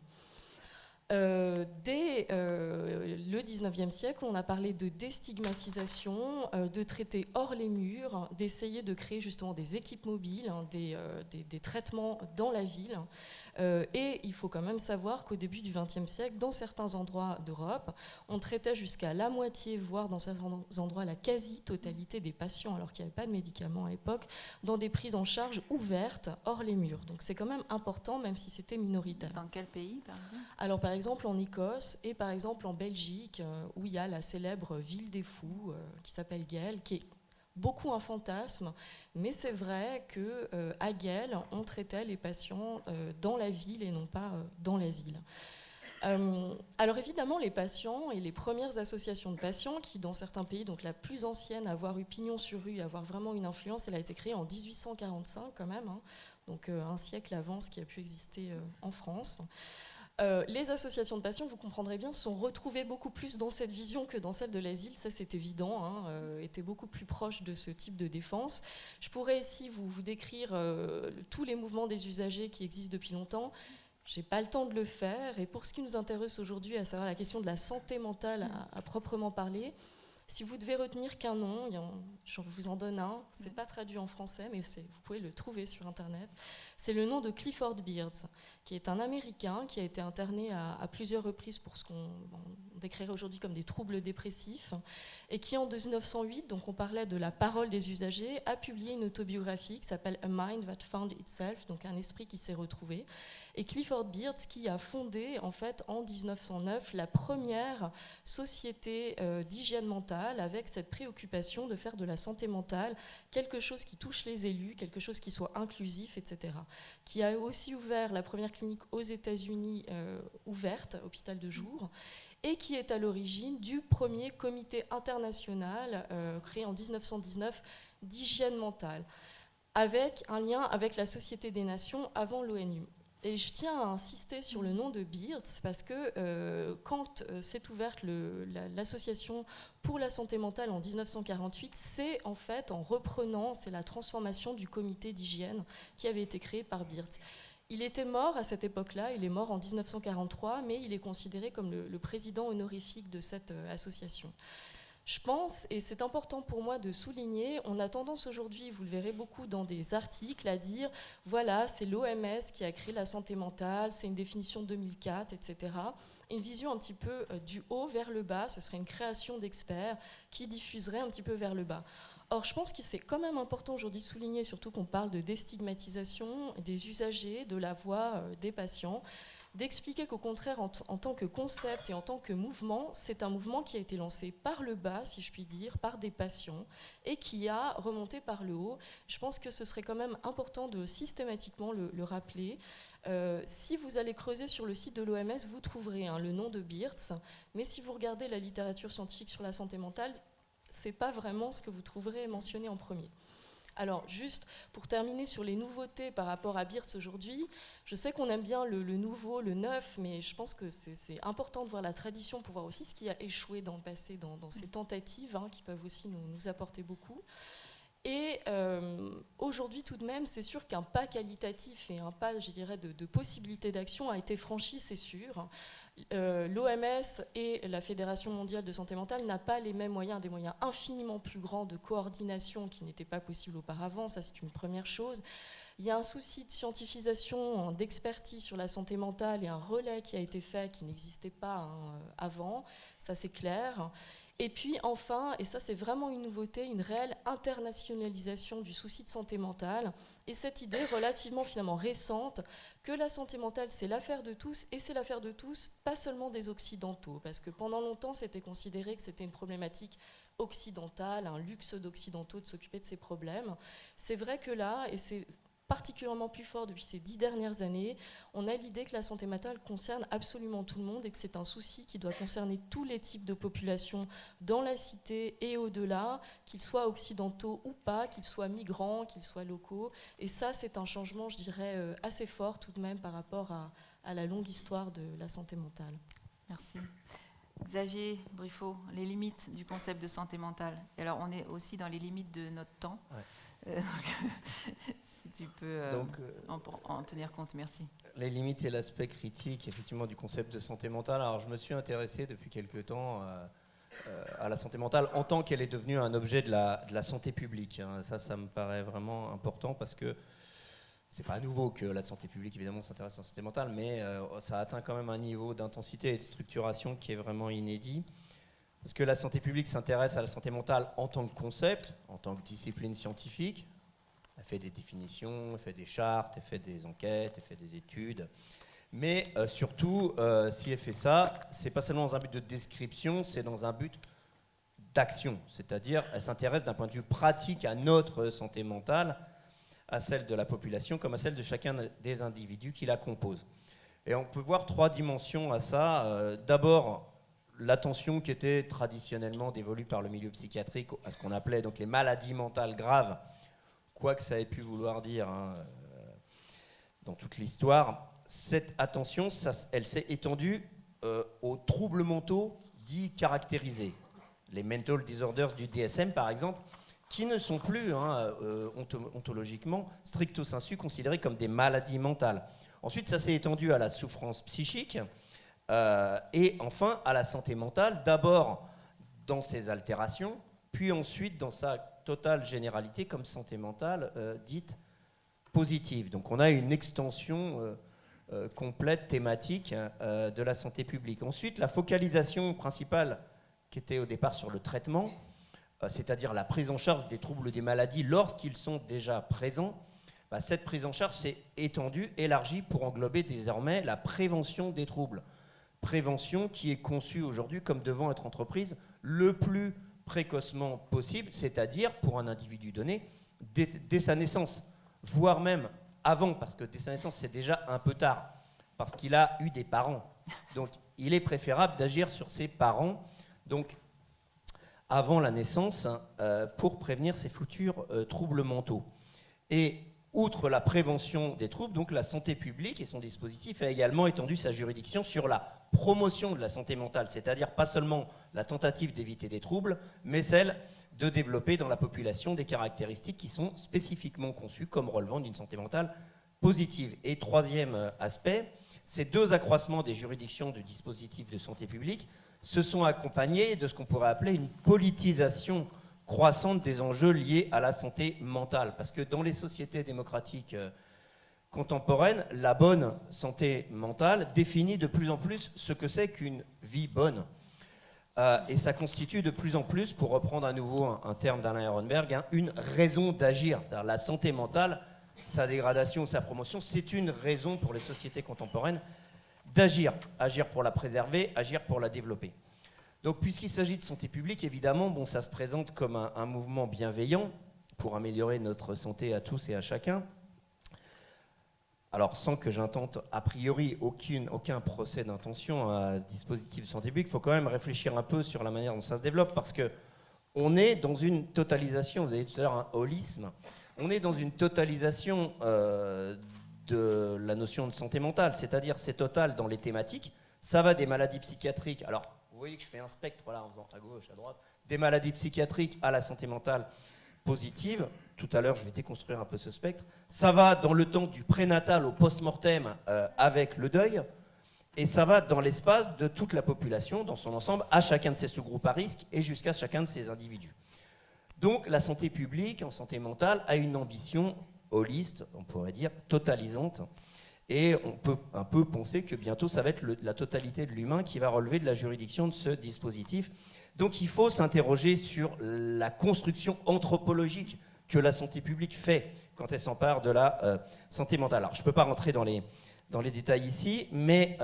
Dès le 19e siècle, on a parlé de déstigmatisation, de traiter hors les murs, d'essayer de créer justement des équipes mobiles, des traitements dans la ville. Et il faut quand même savoir qu'au début du XXe siècle, dans certains endroits d'Europe, on traitait jusqu'à la moitié, voire dans certains endroits la quasi-totalité des patients, alors qu'il n'y avait pas de médicaments à l'époque, dans des prises en charge ouvertes hors les murs. Donc c'est quand même important, même si c'était minoritaire. Dans quel pays, par exemple ? Alors par exemple en Écosse et par exemple en Belgique, où il y a la célèbre ville des fous qui s'appelle Gel, qui est beaucoup un fantasme, mais c'est vrai qu'à Gel, on traitait les patients dans la ville et non pas dans l'asile. Alors évidemment, les patients et les premières associations de patients, qui dans certains pays, donc la plus ancienne à avoir eu pignon sur rue, à avoir vraiment une influence, elle a été créée en 1845 quand même, donc un siècle avant ce qui a pu exister en France. Les associations de patients, vous comprendrez bien, sont retrouvées beaucoup plus dans cette vision que dans celle de l'asile, ça c'est évident, étaient beaucoup plus proches de ce type de défense. Je pourrais ici vous décrire tous les mouvements des usagers qui existent depuis longtemps. Je n'ai pas le temps de le faire, et pour ce qui nous intéresse aujourd'hui, à savoir la question de la santé mentale à proprement parler, si vous devez retenir qu'un nom, je vous en donne un, c'est pas traduit en français, mais vous pouvez le trouver sur Internet. c'est le nom de Clifford Beards, qui est un Américain qui a été interné à plusieurs reprises pour ce qu'on décrirait aujourd'hui comme des troubles dépressifs, et qui en 1908, donc on parlait de la parole des usagers, a publié une autobiographie qui s'appelle A Mind That Found Itself, donc un esprit qui s'est retrouvé. Et Clifford Beards qui a fondé en fait en 1909 la première société d'hygiène mentale avec cette préoccupation de faire de la santé mentale quelque chose qui touche les élus, quelque chose qui soit inclusif, etc. Qui a aussi ouvert la première clinique aux États-Unis ouverte, hôpital de jour, et qui est à l'origine du premier comité international créé en 1919 d'hygiène mentale, avec un lien avec la Société des Nations avant l'ONU. Et je tiens à insister sur le nom de Beards parce que quand s'est ouverte l'association pour la santé mentale en 1948, c'est en fait en reprenant, c'est la transformation du comité d'hygiène qui avait été créé par Beards. Il était mort à cette époque-là, il est mort en 1943, mais il est considéré comme le président honorifique de cette association. Je pense, et c'est important pour moi de souligner, on a tendance aujourd'hui, vous le verrez beaucoup dans des articles, à dire voilà, c'est l'OMS qui a créé la santé mentale, c'est une définition 2004, etc. Une vision un petit peu du haut vers le bas, ce serait une création d'experts qui diffuserait un petit peu vers le bas. Or, je pense que c'est quand même important aujourd'hui de souligner, surtout qu'on parle de déstigmatisation des usagers, de la voix des patients, d'expliquer qu'au contraire, en tant que concept et en tant que mouvement, c'est un mouvement qui a été lancé par le bas, si je puis dire, par des patients, et qui a remonté par le haut. Je pense que ce serait quand même important de systématiquement le rappeler. Si vous allez creuser sur le site de l'OMS, vous trouverez le nom de Beards, mais si vous regardez la littérature scientifique sur la santé mentale, ce n'est pas vraiment ce que vous trouverez mentionné en premier. Alors, juste pour terminer sur les nouveautés par rapport à Beards aujourd'hui, je sais qu'on aime bien le nouveau, le neuf, mais je pense que c'est important de voir la tradition pour voir aussi ce qui a échoué dans le passé, dans ces tentatives qui peuvent aussi nous apporter beaucoup. Et aujourd'hui, tout de même, c'est sûr qu'un pas qualitatif et un pas, je dirais, de possibilité d'action a été franchi, c'est sûr. L'OMS et la Fédération mondiale de santé mentale n'ont pas les mêmes moyens, des moyens infiniment plus grands de coordination qui n'étaient pas possibles auparavant, ça c'est une première chose. Il y a un souci de scientifisation, d'expertise sur la santé mentale et un relais qui a été fait qui n'existait pas avant, ça c'est clair. Et puis enfin, et ça c'est vraiment une nouveauté, une réelle internationalisation du souci de santé mentale et cette idée relativement finalement récente que la santé mentale c'est l'affaire de tous et c'est l'affaire de tous, pas seulement des occidentaux, parce que pendant longtemps c'était considéré que c'était une problématique occidentale, un luxe d'occidentaux de s'occuper de ces problèmes. C'est vrai que là, et c'est particulièrement plus fort depuis ces 10 dernières années, on a l'idée que la santé mentale concerne absolument tout le monde et que c'est un souci qui doit concerner tous les types de populations dans la cité et au-delà, qu'ils soient occidentaux ou pas, qu'ils soient migrants, qu'ils soient locaux. Et ça, c'est un changement, je dirais, assez fort tout de même par rapport à la longue histoire de la santé mentale. Merci. Xavier Briffaut, les limites du concept de santé mentale. Et alors, on est aussi dans les limites de notre temps. Ouais. Si tu peux en tenir compte, merci. Les limites et l'aspect critique, effectivement, du concept de santé mentale. Alors, je me suis intéressé depuis quelques temps à la santé mentale en tant qu'elle est devenue un objet de la santé publique. Ça me paraît vraiment important parce que c'est pas nouveau que la santé publique, évidemment, s'intéresse à la santé mentale, mais ça atteint quand même un niveau d'intensité et de structuration qui est vraiment inédit. Parce que la santé publique s'intéresse à la santé mentale en tant que concept, en tant que discipline scientifique. Elle fait des définitions, elle fait des chartes, elle fait des enquêtes, elle fait des études. Mais surtout, si elle fait ça, c'est pas seulement dans un but de description, c'est dans un but d'action. C'est-à-dire, elle s'intéresse d'un point de vue pratique à notre santé mentale, à celle de la population comme à celle de chacun des individus qui la composent. Et on peut voir 3 dimensions à ça. D'abord, l'attention qui était traditionnellement dévolue par le milieu psychiatrique à ce qu'on appelait donc les maladies mentales graves, quoi que ça ait pu vouloir dire dans toute l'histoire. Cette attention, elle s'est étendue aux troubles mentaux dits caractérisés. Les mental disorders du DSM, par exemple, qui ne sont plus ontologiquement, stricto sensu, considérés comme des maladies mentales. Ensuite, ça s'est étendu à la souffrance psychique et enfin à la santé mentale, d'abord dans ses altérations, puis ensuite dans sa totale généralité comme santé mentale dite positive. Donc on a une extension complète, thématique de la santé publique. Ensuite, la focalisation principale qui était au départ sur le traitement, c'est-à-dire la prise en charge des troubles des maladies lorsqu'ils sont déjà présents, cette prise en charge s'est étendue, élargie pour englober désormais la prévention des troubles. Prévention qui est conçue aujourd'hui comme devant être entreprise le plus précocement possible, c'est-à-dire pour un individu donné, dès sa naissance, voire même avant, parce que dès sa naissance, c'est déjà un peu tard, parce qu'il a eu des parents. Donc, il est préférable d'agir sur ses parents, donc avant la naissance, pour prévenir ces futurs troubles mentaux. Et outre la prévention des troubles, donc la santé publique et son dispositif a également étendu sa juridiction sur la promotion de la santé mentale, c'est-à-dire pas seulement la tentative d'éviter des troubles, mais celle de développer dans la population des caractéristiques qui sont spécifiquement conçues comme relevant d'une santé mentale positive. Et troisième aspect, ces deux accroissements des juridictions du dispositif de santé publique se sont accompagnés de ce qu'on pourrait appeler une politisation croissante des enjeux liés à la santé mentale. Parce que dans les sociétés démocratiques contemporaines, la bonne santé mentale définit de plus en plus ce que c'est qu'une vie bonne. Et ça constitue de plus en plus, pour reprendre à nouveau un terme d'Alain Ehrenberg, une raison d'agir. C'est-à-dire la santé mentale, sa dégradation, sa promotion, c'est une raison pour les sociétés contemporaines d'agir. Agir pour la préserver, agir pour la développer. Donc, puisqu'il s'agit de santé publique, évidemment, ça se présente comme un mouvement bienveillant pour améliorer notre santé à tous et à chacun. Alors, sans que j'intente a priori aucun procès d'intention à ce dispositif de santé publique, il faut quand même réfléchir un peu sur la manière dont ça se développe, parce qu'on est dans une totalisation, vous avez dit tout à l'heure un holisme, on est dans une totalisation de la notion de santé mentale, c'est-à-dire c'est total dans les thématiques, ça va des maladies psychiatriques, alors vous voyez que je fais un spectre là, en faisant à gauche, à droite, des maladies psychiatriques à la santé mentale positive. Tout à l'heure, je vais déconstruire un peu ce spectre. Ça va dans le temps du prénatal au post-mortem avec le deuil, et ça va dans l'espace de toute la population, dans son ensemble, à chacun de ces sous-groupes à risque et jusqu'à chacun de ces individus. Donc la santé publique en santé mentale a une ambition holiste, on pourrait dire totalisante, et on peut un peu penser que bientôt ça va être la totalité de l'humain qui va relever de la juridiction de ce dispositif. Donc il faut s'interroger sur la construction anthropologique que la santé publique fait quand elle s'empare de la santé mentale. Alors je ne peux pas rentrer dans les détails ici, mais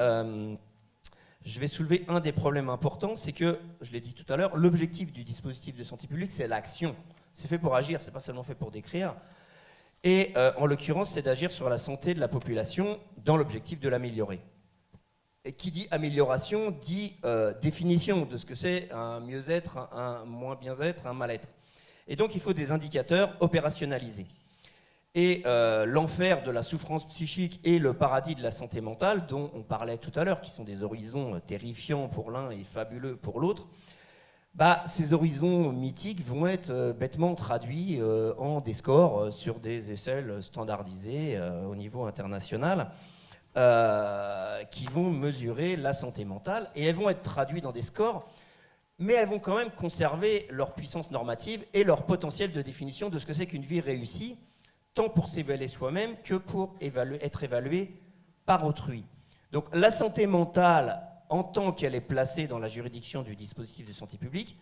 je vais soulever un des problèmes importants, c'est que, je l'ai dit tout à l'heure, l'objectif du dispositif de santé publique, c'est l'action. C'est fait pour agir, c'est pas seulement fait pour décrire. Et en l'occurrence, c'est d'agir sur la santé de la population dans l'objectif de l'améliorer. Et qui dit amélioration dit définition de ce que c'est un mieux-être, un moins bien-être, un mal-être. Et donc il faut des indicateurs opérationnalisés. Et l'enfer de la souffrance psychique et le paradis de la santé mentale, dont on parlait tout à l'heure, qui sont des horizons terrifiants pour l'un et fabuleux pour l'autre, ces horizons mythiques vont être bêtement traduits en des scores sur des échelles standardisées au niveau international qui vont mesurer la santé mentale, et elles vont être traduites dans des scores, mais elles vont quand même conserver leur puissance normative et leur potentiel de définition de ce que c'est qu'une vie réussie, tant pour s'évaluer soi-même que pour être évalué par autrui. Donc la santé mentale, en tant qu'elle est placée dans la juridiction du dispositif de santé publique,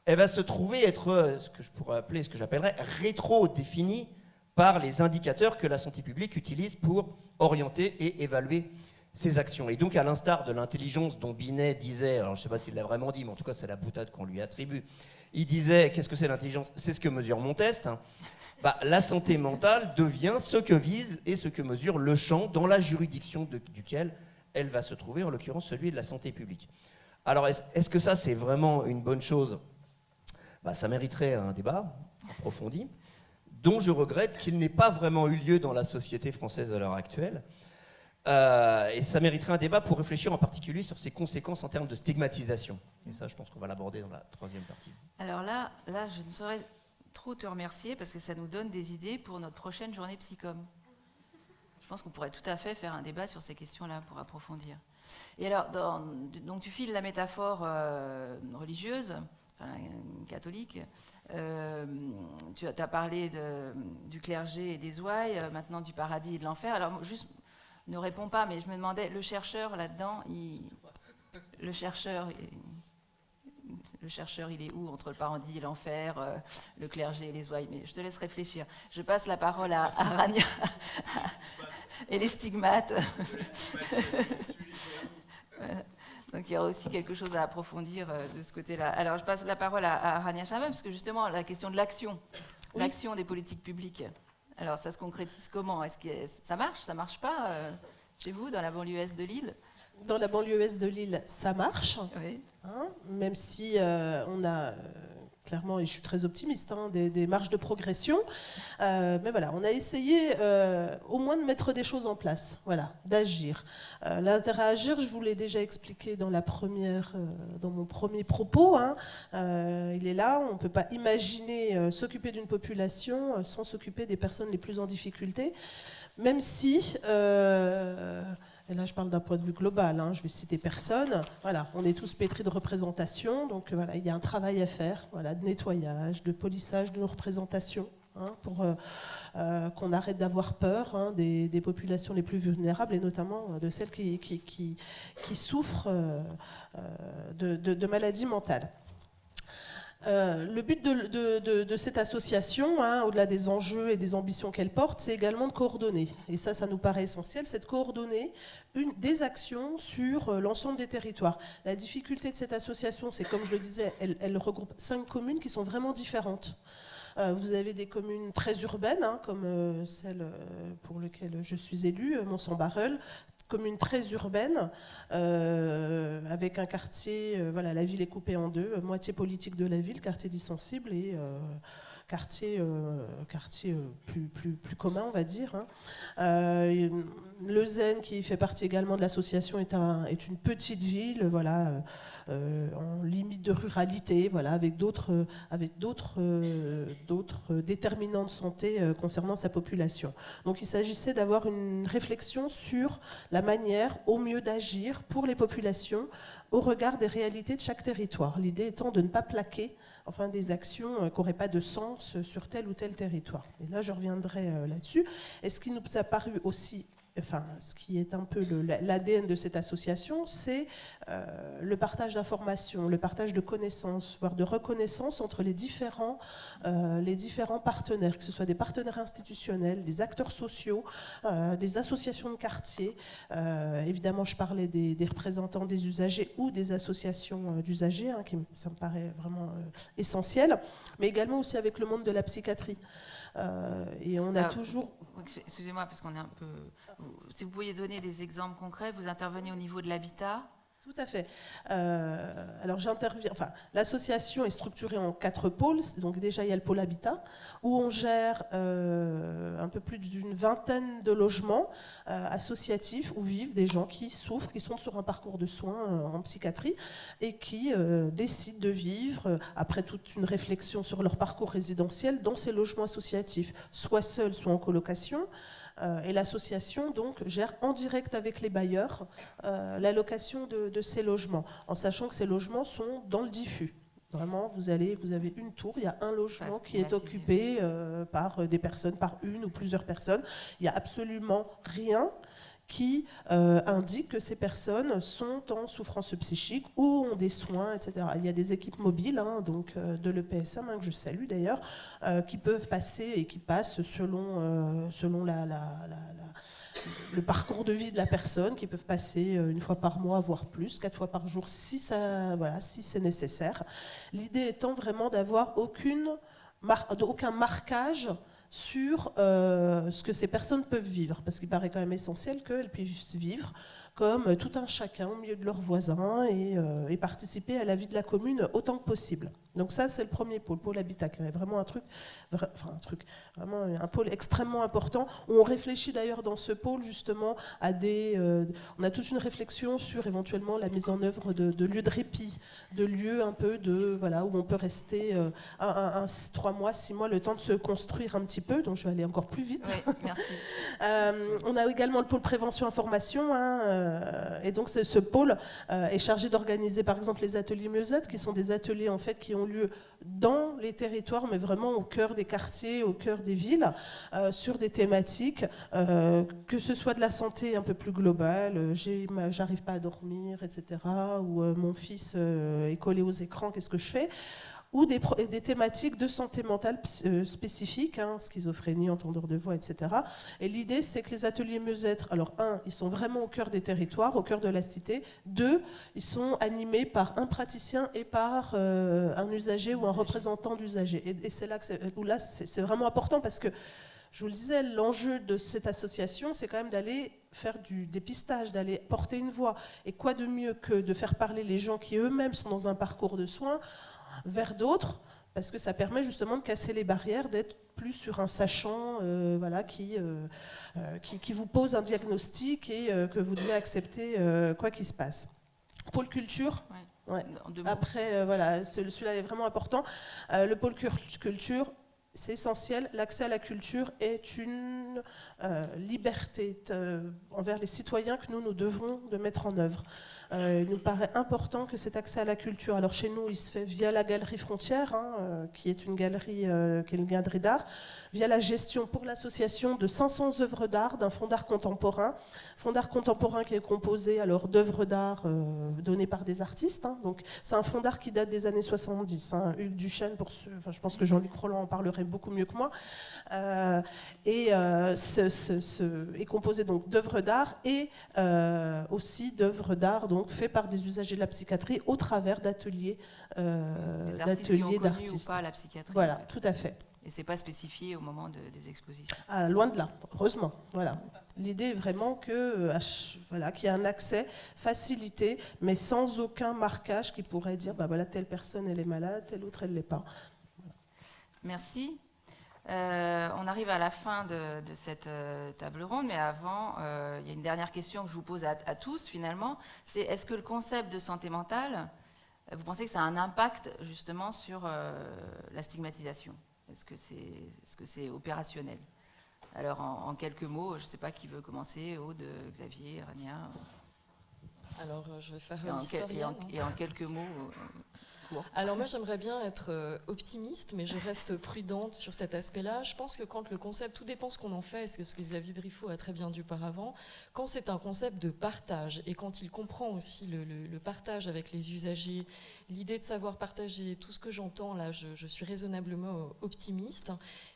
elle va se trouver être ce que je pourrais appeler, ce que j'appellerais rétro-définie par les indicateurs que la santé publique utilise pour orienter et évaluer ses actions. Et donc, à l'instar de l'intelligence dont Binet disait, alors je ne sais pas s'il l'a vraiment dit, mais en tout cas c'est la boutade qu'on lui attribue, il disait, qu'est-ce que c'est l'intelligence? C'est ce que mesure mon test. La santé mentale devient ce que vise et ce que mesure le champ dans la juridiction duquel elle va se trouver, en l'occurrence celui de la santé publique. Alors, est-ce que ça, c'est vraiment une bonne chose? Ça mériterait un débat approfondi, dont je regrette qu'il n'ait pas vraiment eu lieu dans la société française à l'heure actuelle. Et ça mériterait un débat pour réfléchir en particulier sur ses conséquences en termes de stigmatisation. Et ça, je pense qu'on va l'aborder dans la troisième partie. Alors là, je ne saurais trop te remercier parce que ça nous donne des idées pour notre prochaine journée Psychom. Je pense qu'on pourrait tout à fait faire un débat sur ces questions-là pour approfondir. Et alors, donc tu files la métaphore religieuse catholique. Tu as parlé du clergé et des ouailles, maintenant du paradis et de l'enfer. Alors, juste, ne réponds pas, mais je me demandais, le chercheur là-dedans, le chercheur, il est où entre le paradis et l'enfer, le clergé et les ouailles? Mais je te laisse réfléchir. Je passe la parole à Rania et les stigmates. Donc il y aura aussi quelque chose à approfondir de ce côté-là. Alors je passe la parole à Rania Chaman, parce que justement la question de l'action, l'action des politiques publiques. Alors ça se concrétise comment? Est-ce que ça marche pas chez vous, dans la banlieue est de Lille? Dans la banlieue est de Lille, ça marche, Oui. Même si on a clairement, et je suis très optimiste, des marges de progression. Mais voilà, on a essayé au moins de mettre des choses en place, voilà, d'agir. L'intérêt à agir, je vous l'ai déjà expliqué dans mon premier propos. Il est là, on ne peut pas imaginer s'occuper d'une population sans s'occuper des personnes les plus en difficulté, même si... et là, je parle d'un point de vue global, je vais citer personne. Voilà, on est tous pétris de représentation, donc voilà, il y a un travail à faire, voilà, de nettoyage, de polissage de nos représentations, pour qu'on arrête d'avoir peur des populations les plus vulnérables, et notamment de celles qui souffrent de maladies mentales. Le but de cette association, au-delà des enjeux et des ambitions qu'elle porte, c'est également de coordonner. Et ça nous paraît essentiel, c'est de coordonner des actions sur l'ensemble des territoires. La difficulté de cette association, c'est, comme je le disais, elle regroupe 5 communes qui sont vraiment différentes. Vous avez des communes très urbaines, comme celle pour laquelle je suis élue, Mont-Saint-Barreul, commune très urbaine, avec un quartier, la ville est coupée en deux, moitié politique de la ville, quartier dit sensible, et quartier plus commun, on va dire. Leuzen, qui fait partie également de l'association, est une petite ville, en limite de ruralité, avec d'autres déterminants de santé concernant sa population. Donc il s'agissait d'avoir une réflexion sur la manière au mieux d'agir pour les populations au regard des réalités de chaque territoire. L'idée étant de ne pas plaquer des actions qui n'auraient pas de sens sur tel ou tel territoire. Et là, je reviendrai là-dessus. Et ce qui nous a paru aussi, ce qui est un peu l'ADN de cette association, c'est le partage d'informations, le partage de connaissances, voire de reconnaissance entre les différents partenaires, que ce soit des partenaires institutionnels, des acteurs sociaux, des associations de quartier. Évidemment, je parlais des représentants des usagers ou des associations d'usagers, ça me paraît vraiment essentiel, mais également aussi avec le monde de la psychiatrie. Et on a toujours... Excusez-moi, parce qu'on est un peu... Si vous pouviez donner des exemples concrets, vous intervenez au niveau de l'habitat? Tout à fait. Alors j'interviens. L'association est structurée en 4 pôles. Donc déjà il y a le pôle habitat où on gère un peu plus d'une vingtaine de logements associatifs où vivent des gens qui souffrent, qui sont sur un parcours de soins en psychiatrie et qui décident de vivre après toute une réflexion sur leur parcours résidentiel dans ces logements associatifs, soit seuls, soit en colocation. Et l'association donc gère en direct avec les bailleurs l'allocation de ces logements, en sachant que ces logements sont dans le diffus. Vraiment, vous avez une tour, il y a un logement qui est occupé par des personnes, par une ou plusieurs personnes. Il n'y a absolument rien qui indique que ces personnes sont en souffrance psychique ou ont des soins, etc. Il y a des équipes mobiles, donc de l'EPSM, que je salue d'ailleurs, qui peuvent passer et qui passent selon le parcours de vie de la personne, qui peuvent passer une fois par mois, voire plus, 4 fois par jour, si c'est nécessaire. L'idée étant vraiment d'avoir aucun marquage sur ce que ces personnes peuvent vivre, parce qu'il paraît quand même essentiel qu'elles puissent vivre comme tout un chacun au milieu de leurs voisins et participer à la vie de la commune autant que possible. Donc ça, c'est le premier pôle, pôle habitat, qui est vraiment un pôle extrêmement important. On réfléchit d'ailleurs dans ce pôle justement à on a toute une réflexion sur éventuellement la mise en œuvre de lieux de répit, de lieux un peu où on peut rester 3 mois, 6 mois, le temps de se construire un petit peu. Donc je vais aller encore plus vite. Oui, merci. On a également le pôle prévention-information, Et donc ce pôle est chargé d'organiser par exemple les ateliers mieux-être, qui sont des ateliers en fait qui ont lieu dans les territoires, mais vraiment au cœur des quartiers, au cœur des villes, sur des thématiques, que ce soit de la santé un peu plus globale, j'arrive pas à dormir, etc., ou mon fils est collé aux écrans, qu'est-ce que je fais ? Ou des thématiques de santé mentale spécifiques, schizophrénie, entendeur de voix, etc. Et l'idée, c'est que les ateliers mieux-être, alors ils sont vraiment au cœur des territoires, au cœur de la cité. 2, ils sont animés par un praticien et par un usager ou un représentant d'usager. Et c'est là que c'est vraiment important parce que, je vous le disais, l'enjeu de cette association, c'est quand même d'aller faire du dépistage, d'aller porter une voix. Et quoi de mieux que de faire parler les gens qui eux-mêmes sont dans un parcours de soins vers d'autres, parce que ça permet justement de casser les barrières, d'être plus sur un sachant qui vous pose un diagnostic et que vous devez accepter quoi qu'il se passe. Pôle culture. Ouais. Après, celui-là est vraiment important. Le pôle culture, c'est essentiel. L'accès à la culture est une liberté envers les citoyens que nous devons de mettre en œuvre. Il nous paraît important que cet accès à la culture, alors chez nous, il se fait via la Galerie Frontière, qui est une galerie d'art, via la gestion pour l'association de 500 œuvres d'art d'un fonds d'art contemporain qui est composé d'œuvres d'art données par des artistes. Donc c'est un fonds d'art qui date des années 70. Hugues Duchesne, je pense que Jean-Luc Roland en parlerait beaucoup mieux que moi, est composé donc d'œuvres d'art et aussi d'œuvres d'art donc fait par des usagers de la psychiatrie au travers d'ateliers d'artistes. Ou pas la psychiatrie. Voilà, tout à fait. Et c'est pas spécifié au moment des expositions. Loin de là, heureusement. Voilà. L'idée est vraiment qu'il y ait un accès facilité, mais sans aucun marquage qui pourrait dire telle personne elle est malade, telle autre elle l'est pas. Voilà. Merci. On arrive à la fin de cette table ronde, mais avant, il y a une dernière question que je vous pose à tous finalement. C'est est-ce que le concept de santé mentale, vous pensez que ça a un impact justement sur la stigmatisation ? Est-ce que c'est opérationnel ? Alors en quelques mots, je ne sais pas qui veut commencer, Aude, Xavier, Rania. Alors je vais faire l'historienne. Et en quelques mots. Alors moi j'aimerais bien être optimiste, mais je reste prudente sur cet aspect-là. Je pense que quand le concept, tout dépend ce qu'on en fait, c'est ce que Xavier Briffaut a très bien dit auparavant, quand c'est un concept de partage et quand il comprend aussi le partage avec les usagers, l'idée de savoir partager, tout ce que j'entends là, je suis raisonnablement optimiste,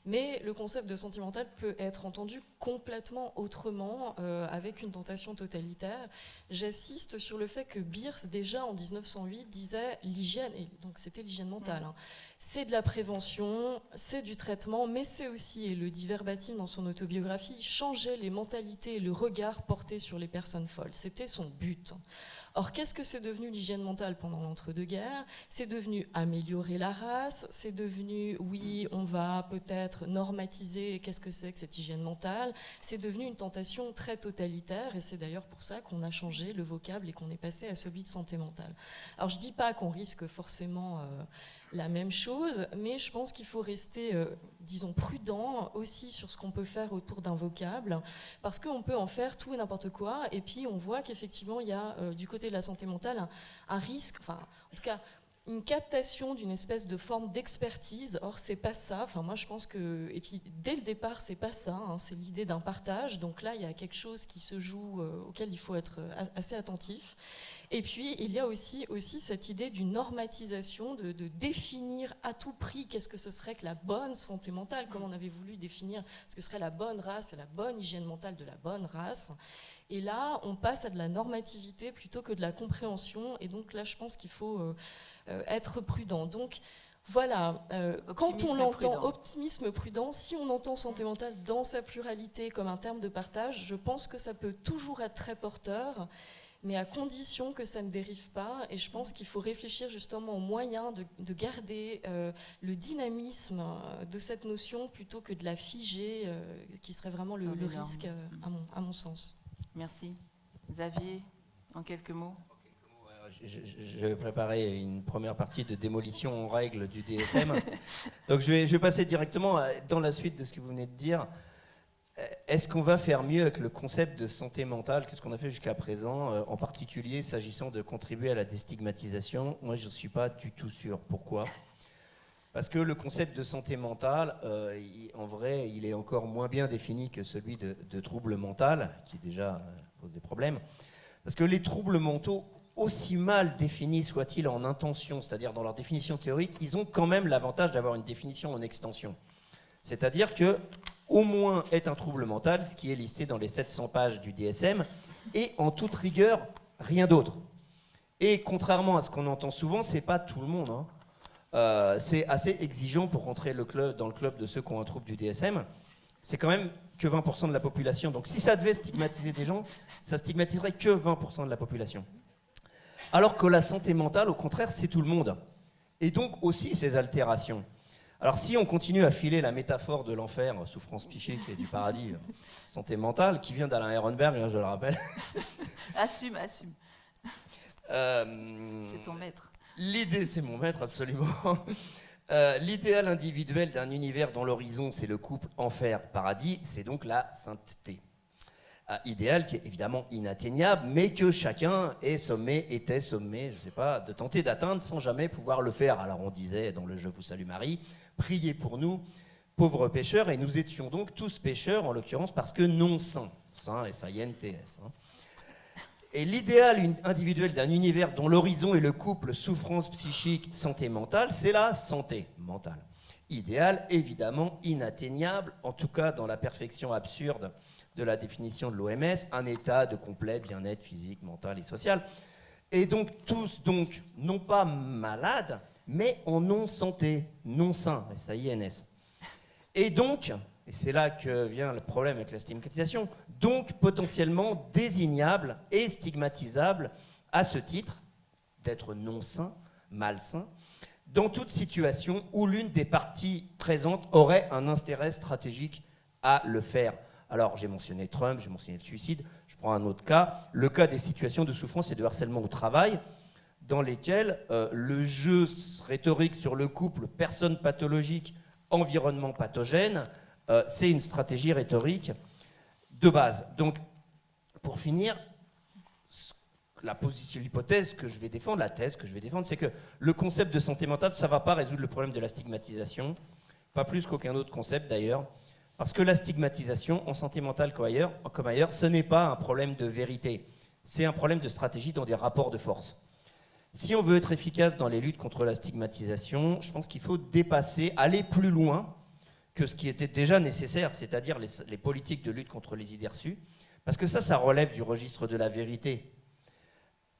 mais le concept de santé mentale peut être entendu complètement autrement, avec une tentation totalitaire. J'assiste sur le fait que Beers, déjà en 1908, disait l'hygiène, et donc c'était l'hygiène mentale, c'est de la prévention, c'est du traitement, mais c'est aussi, et le dit verbatim dans son autobiographie, changer les mentalités et le regard porté sur les personnes folles. C'était son but. Or, qu'est-ce que c'est devenu l'hygiène mentale pendant l'entre-deux-guerres ? C'est devenu améliorer la race, c'est devenu, oui, on va peut-être normatiser qu'est-ce que c'est que cette hygiène mentale, c'est devenu une tentation très totalitaire, et c'est d'ailleurs pour ça qu'on a changé le vocable et qu'on est passé à celui de santé mentale. Alors, je ne dis pas qu'on risque forcément la même chose, mais je pense qu'il faut rester, disons, prudent aussi sur ce qu'on peut faire autour d'un vocable, parce qu'on peut en faire tout et n'importe quoi, et puis on voit qu'effectivement, il y a du côté de la santé mentale un risque, enfin, en tout cas, une captation d'une espèce de forme d'expertise. Or, c'est pas ça. Enfin, moi, je pense que, et puis dès le départ, c'est pas ça. C'est l'idée d'un partage. Donc là, il y a quelque chose qui se joue, auquel il faut être assez attentif. Et puis, il y a aussi cette idée d'une normatisation, de définir à tout prix qu'est-ce que ce serait que la bonne santé mentale, comme on avait voulu définir ce que serait la bonne race et la bonne hygiène mentale de la bonne race. Et là, on passe à de la normativité plutôt que de la compréhension. Et donc là, je pense qu'il faut être prudent. Donc voilà, quand on entend optimisme prudent, si on entend santé mentale dans sa pluralité comme un terme de partage, je pense que ça peut toujours être très porteur, mais à condition que ça ne dérive pas. Et je pense qu'il faut réfléchir justement aux moyens de garder le dynamisme de cette notion plutôt que de la figer, qui serait vraiment le risque, à mon sens. Merci. Xavier, en quelques mots. J'avais préparé une première partie de démolition en règle du DSM. Donc je vais passer directement dans la suite de ce que vous venez de dire. est-ce qu'on va faire mieux avec le concept de santé mentale que ce qu'on a fait jusqu'à présent, en particulier s'agissant de contribuer à la déstigmatisation? Moi, je ne suis pas du tout sûr. Pourquoi? Parce que le concept de santé mentale, en vrai, il est encore moins bien défini que celui de trouble mental, qui déjà pose des problèmes. Parce que les troubles mentaux, aussi mal définis soient-ils en intention, c'est-à-dire dans leur définition théorique, ils ont quand même l'avantage d'avoir une définition en extension. C'est-à-dire que, au moins, est un trouble mental, ce qui est listé dans les 700 pages du DSM, et en toute rigueur, rien d'autre. Et contrairement à ce qu'on entend souvent, c'est pas tout le monde, hein. C'est assez exigeant pour rentrer dans le club de ceux qui ont un trouble du DSM. C'est quand même que 20% de la population. Donc si ça devait stigmatiser des gens, ça stigmatiserait que 20% de la population. Alors que la santé mentale, au contraire, c'est tout le monde. Et donc aussi ses altérations. Alors si on continue à filer la métaphore de l'enfer, souffrance psychique et du paradis, santé mentale, qui vient d'Alain Ehrenberg, je le rappelle. Assume. C'est ton maître. L'idée, c'est mon maître, absolument. L'idéal individuel d'un univers dont l'horizon, c'est le couple enfer-paradis, c'est donc la sainteté. Idéal qui est évidemment inatteignable, mais que chacun était sommé, je ne sais pas, de tenter d'atteindre sans jamais pouvoir le faire. Alors on disait dans le « Je vous salue Marie », priez pour nous, pauvres pécheurs, et nous étions donc tous pécheurs, en l'occurrence, parce que non saints. Saint, S-A-I-N-T-S. Et l'idéal individuel d'un univers dont l'horizon est le couple souffrance psychique, santé mentale, c'est la santé mentale. Idéal, évidemment, inatteignable, en tout cas dans la perfection absurde de la définition de l'OMS, un état de complet bien-être physique, mental et social. Et donc tous, non pas malades, mais en non-santé, non-sains, S-A-I-N-S. Et donc, et c'est là que vient le problème avec la stigmatisation, donc potentiellement désignable et stigmatisable à ce titre d'être non-sain, malsain, dans toute situation où l'une des parties présentes aurait un intérêt stratégique à le faire. Alors j'ai mentionné Trump, j'ai mentionné le suicide, je prends un autre cas, le cas des situations de souffrance et de harcèlement au travail, dans lesquelles le jeu rhétorique sur le couple personne pathologique, environnement pathogène, c'est une stratégie rhétorique de base. Donc, pour finir, l'hypothèse que je vais défendre, la thèse que je vais défendre, c'est que le concept de santé mentale, ça ne va pas résoudre le problème de la stigmatisation, pas plus qu'aucun autre concept d'ailleurs, parce que la stigmatisation, en santé mentale comme ailleurs, ce n'est pas un problème de vérité, c'est un problème de stratégie dans des rapports de force. Si on veut être efficace dans les luttes contre la stigmatisation, je pense qu'il faut dépasser, aller plus loin que ce qui était déjà nécessaire, c'est-à-dire les politiques de lutte contre les idées reçues, parce que ça relève du registre de la vérité.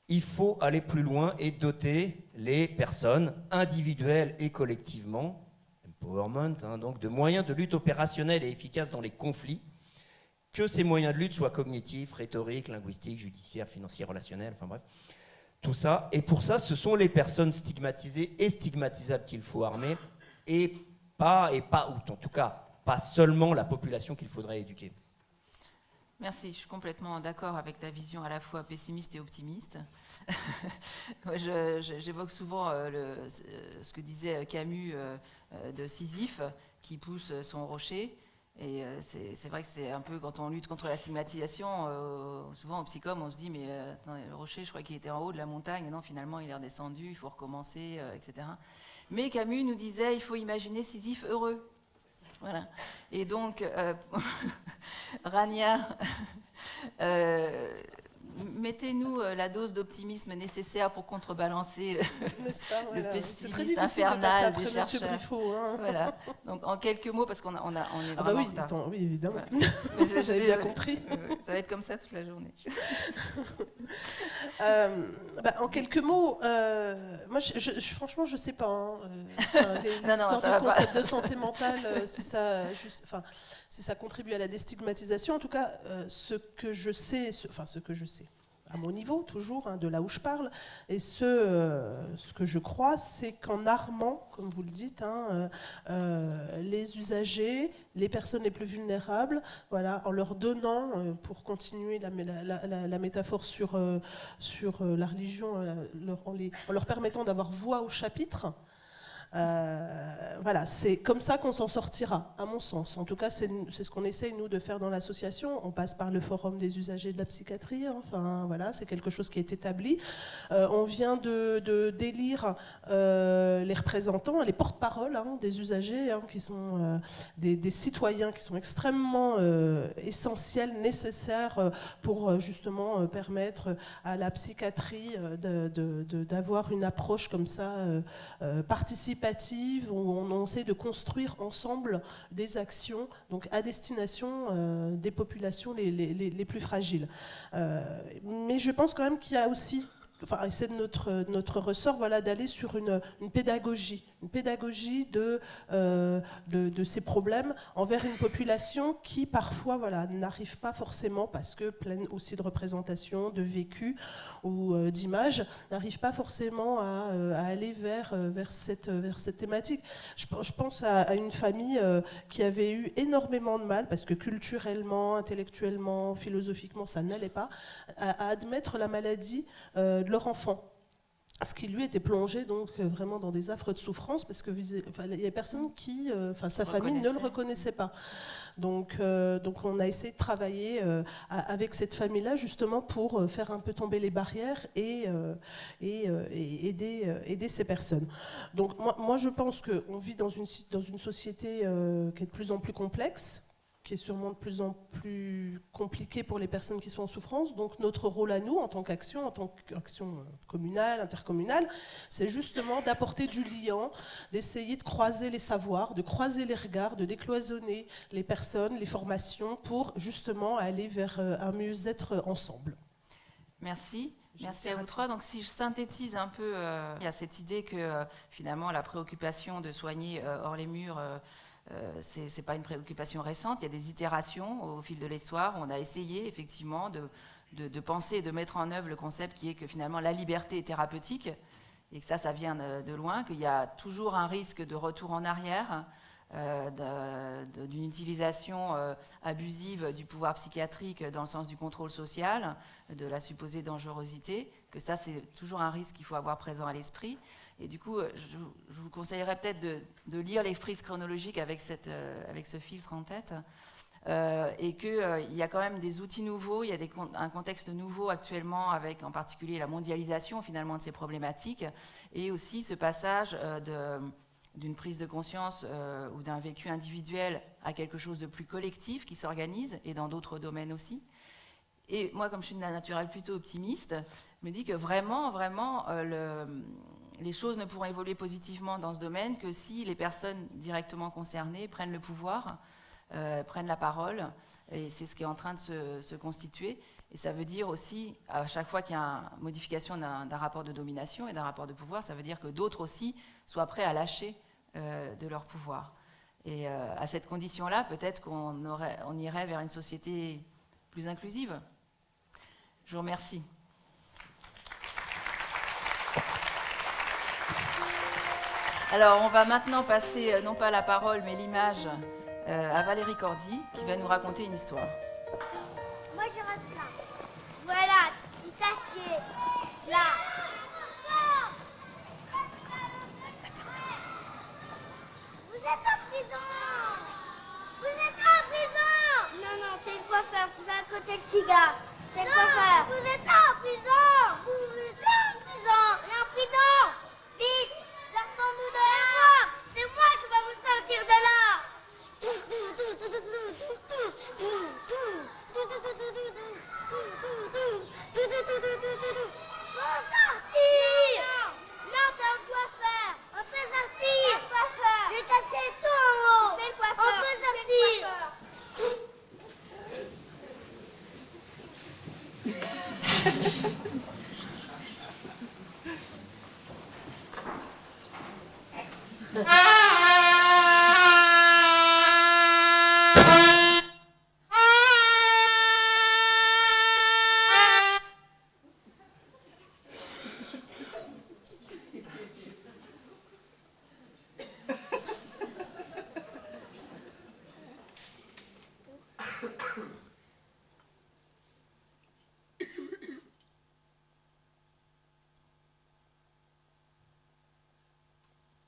Il faut aller plus loin et doter les personnes, individuelles et collectivement, empowerment, donc de moyens de lutte opérationnels et efficaces dans les conflits, que ces moyens de lutte soient cognitifs, rhétoriques, linguistiques, judiciaires, financiers, relationnels, enfin bref, tout ça. Et pour ça, ce sont les personnes stigmatisées et stigmatisables qu'il faut armer, ou en tout cas, pas seulement la population qu'il faudrait éduquer. Merci, je suis complètement d'accord avec ta vision à la fois pessimiste et optimiste. J'évoque souvent ce que disait Camus de Sisyphe, qui pousse son rocher. Et c'est vrai que c'est un peu, quand on lutte contre la stigmatisation, souvent au psychom, on se dit, mais attends, le rocher, je crois qu'il était en haut de la montagne, et non, finalement, il est redescendu, il faut recommencer, etc. Mais Camus nous disait, il faut imaginer Sisyphe heureux. Voilà. Et donc, Rania, mettez-nous la dose d'optimisme nécessaire pour contrebalancer le pessimisme infernal des chercheurs. Briffaut, hein. Voilà. Donc, en quelques mots, parce qu'on est vraiment en retard. Oui, évidemment. Voilà. J'avais bien compris. Ça va être comme ça toute la journée. En quelques mots, moi, franchement, je ne sais pas. L'histoire du concept de santé mentale, si ça contribue à la déstigmatisation. En tout cas, ce que je sais, à mon niveau, toujours, de là où je parle, et ce que je crois, c'est qu'en armant, comme vous le dites, les usagers, les personnes les plus vulnérables, voilà, en leur donnant, pour continuer la métaphore sur la religion, en leur permettant d'avoir voix au chapitre, Voilà, c'est comme ça qu'on s'en sortira, à mon sens. En tout cas, c'est ce qu'on essaye, nous, de faire dans l'association. On passe par le forum des usagers de la psychiatrie. Enfin, voilà, c'est quelque chose qui est établi. On vient d'élire les représentants, les porte-paroles des usagers, qui sont des citoyens qui sont extrêmement essentiels, nécessaires pour justement permettre à la psychiatrie d'avoir une approche comme ça participative, où on essaie de construire ensemble des actions donc à destination des populations les plus fragiles. Mais je pense quand même qu'il y a aussi, enfin, c'est notre ressort, voilà, d'aller sur une pédagogie de ces problèmes envers une population qui parfois, voilà, n'arrive pas forcément, parce que pleine aussi de représentations, de vécus ou d'images, n'arrive pas forcément à aller vers cette thématique. Je pense à une famille qui avait eu énormément de mal, parce que culturellement, intellectuellement, philosophiquement, ça n'allait pas, à admettre la maladie de leur enfant. Ce qui lui était plongé donc vraiment dans des affres de souffrance, parce que il y a personne qui, sa famille ne le reconnaissait pas. Donc on a essayé de travailler avec cette famille-là justement pour faire un peu tomber les barrières et aider ces personnes. Donc moi je pense qu'on vit dans une société qui est de plus en plus complexe, qui est sûrement de plus en plus compliqué pour les personnes qui sont en souffrance. Donc notre rôle à nous, en tant qu'action communale, intercommunale, c'est justement d'apporter du liant, d'essayer de croiser les savoirs, de croiser les regards, de décloisonner les personnes, les formations, pour justement aller vers un mieux-être ensemble. Merci. Merci à vous trois. Donc, si je synthétise un peu, il y a cette idée que finalement la préoccupation de soigner hors les murs, c'est pas une préoccupation récente. Il y a des itérations au fil de l'histoire. On a essayé effectivement de penser et de mettre en œuvre le concept qui est que finalement la liberté est thérapeutique, et que ça vient de loin, qu'il y a toujours un risque de retour en arrière, d'une utilisation abusive du pouvoir psychiatrique dans le sens du contrôle social, de la supposée dangerosité, que ça c'est toujours un risque qu'il faut avoir présent à l'esprit. Et du coup, je vous conseillerais peut-être de lire les frises chronologiques avec ce filtre en tête, et qu'il y a quand même des outils nouveaux, il y a un contexte nouveau actuellement, avec en particulier la mondialisation finalement de ces problématiques, et aussi ce passage d'une prise de conscience ou d'un vécu individuel à quelque chose de plus collectif qui s'organise, et dans d'autres domaines aussi. Et moi, comme je suis de naturel plutôt optimiste, je me dis que vraiment, les choses ne pourront évoluer positivement dans ce domaine que si les personnes directement concernées prennent le pouvoir, prennent la parole, et c'est ce qui est en train de se constituer. Et ça veut dire aussi, à chaque fois qu'il y a une modification d'un rapport de domination et d'un rapport de pouvoir, ça veut dire que d'autres aussi soient prêts à lâcher de leur pouvoir. Et à cette condition-là, peut-être qu'on irait vers une société plus inclusive. Je vous remercie. Alors, on va maintenant passer, non pas la parole, mais l'image à Valérie Cordy, qui va nous raconter une histoire. Moi, je reste là. Voilà, tu t'assieds. Là. Vous êtes en prison. Vous êtes en prison. Non, t'es le coiffeur. Tu vas à côté de cigare. T'es le coiffeur. Vous êtes en prison. Vous êtes en prison. Et en prison. Vite, sortons-nous de là. C'est moi qui vais vous sortir de là. Faut sortir. Non, t'es un coiffeur. On peut sortir. J'ai cassé tout en haut. Fais le coiffeur. On peut sortir.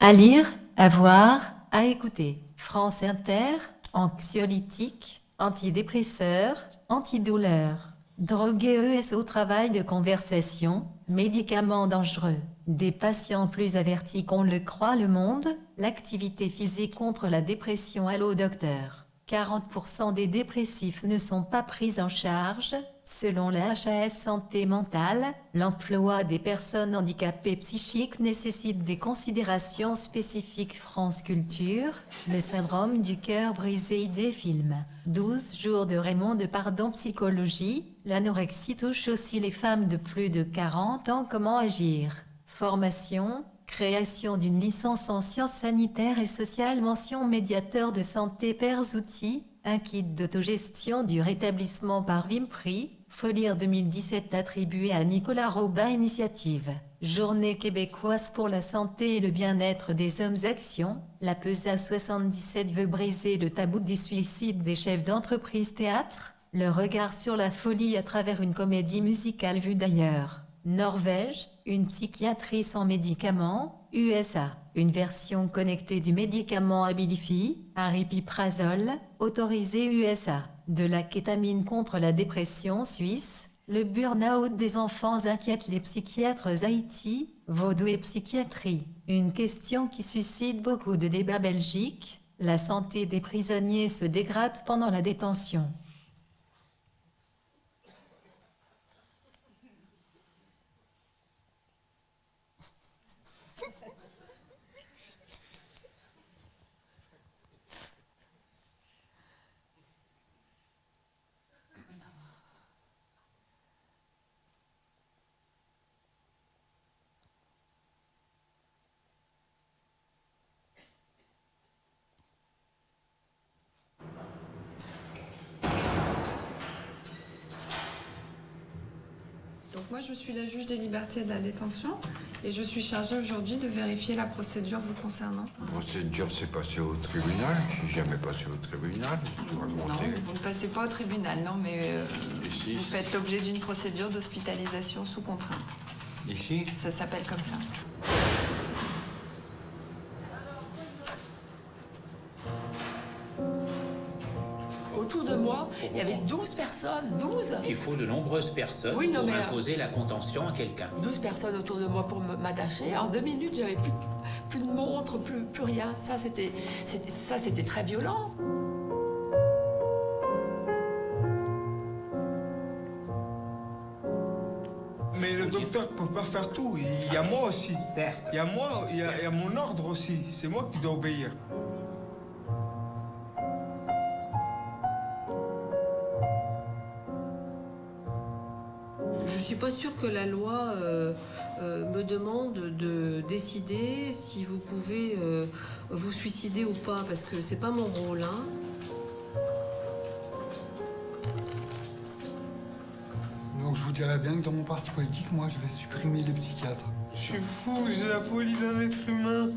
À lire, à voir, à écouter. France Inter, anxiolytique, antidépresseur, antidouleur. Drogue ES au travail de conversation, médicaments dangereux. Des patients plus avertis qu'on le croit le monde, l'activité physique contre la dépression. Allô docteur. 40% des dépressifs ne sont pas pris en charge. Selon la HAS Santé mentale, l'emploi des personnes handicapées psychiques nécessite des considérations spécifiques. France Culture, le syndrome du cœur brisé. Des films. 12 jours de Raymond Depardon. Psychologie, l'anorexie touche aussi les femmes de plus de 40 ans. Comment agir? Formation, création d'une licence en sciences sanitaires et sociales. Mention médiateur de santé. Pairs outils, un kit d'autogestion du rétablissement par Vimprix. Faut lire 2017 attribué à Nicolas Robin. Initiative. Journée québécoise pour la santé et le bien-être des hommes. Action. La PESA 77 veut briser le tabou du suicide des chefs d'entreprise. Théâtre. Le regard sur la folie à travers une comédie musicale vue d'ailleurs. Norvège, une psychiatrie sans médicaments. USA, une version connectée du médicament Abilify, aripiprazole, autorisé. USA, de la kétamine contre la dépression. Suisse, le burn-out des enfants inquiète les psychiatres. Haïti, vaudou et psychiatrie, une question qui suscite beaucoup de débats. Belgique, la santé des prisonniers se dégrade pendant la détention. Moi, je suis la juge des libertés et de la détention et je suis chargée aujourd'hui de vérifier la procédure vous concernant. La procédure s'est passée au tribunal. Je suis jamais passé au tribunal. Non, vous ne passez pas au tribunal, non, mais Ici, vous faites l'objet d'une procédure d'hospitalisation sous contrainte. Ici? Ça s'appelle comme ça. Autour de moi, il y avait 12 personnes, 12. Il faut de nombreuses personnes pour imposer la contention à quelqu'un. 12 personnes autour de moi pour m'attacher. En 2 minutes, j'avais plus de montre, plus rien. Ça, c'était très violent. Mais le docteur ne peut pas faire tout. Il y a moi aussi. Certes. Il y a moi, il y a mon ordre aussi. C'est moi qui dois obéir. Je ne suis pas sûre que la loi me demande de décider si vous pouvez vous suicider ou pas, parce que c'est pas mon rôle. Hein. Donc je vous dirais bien que dans mon parti politique, moi, je vais supprimer les psychiatres. Je suis fou, j'ai la folie d'un être humain.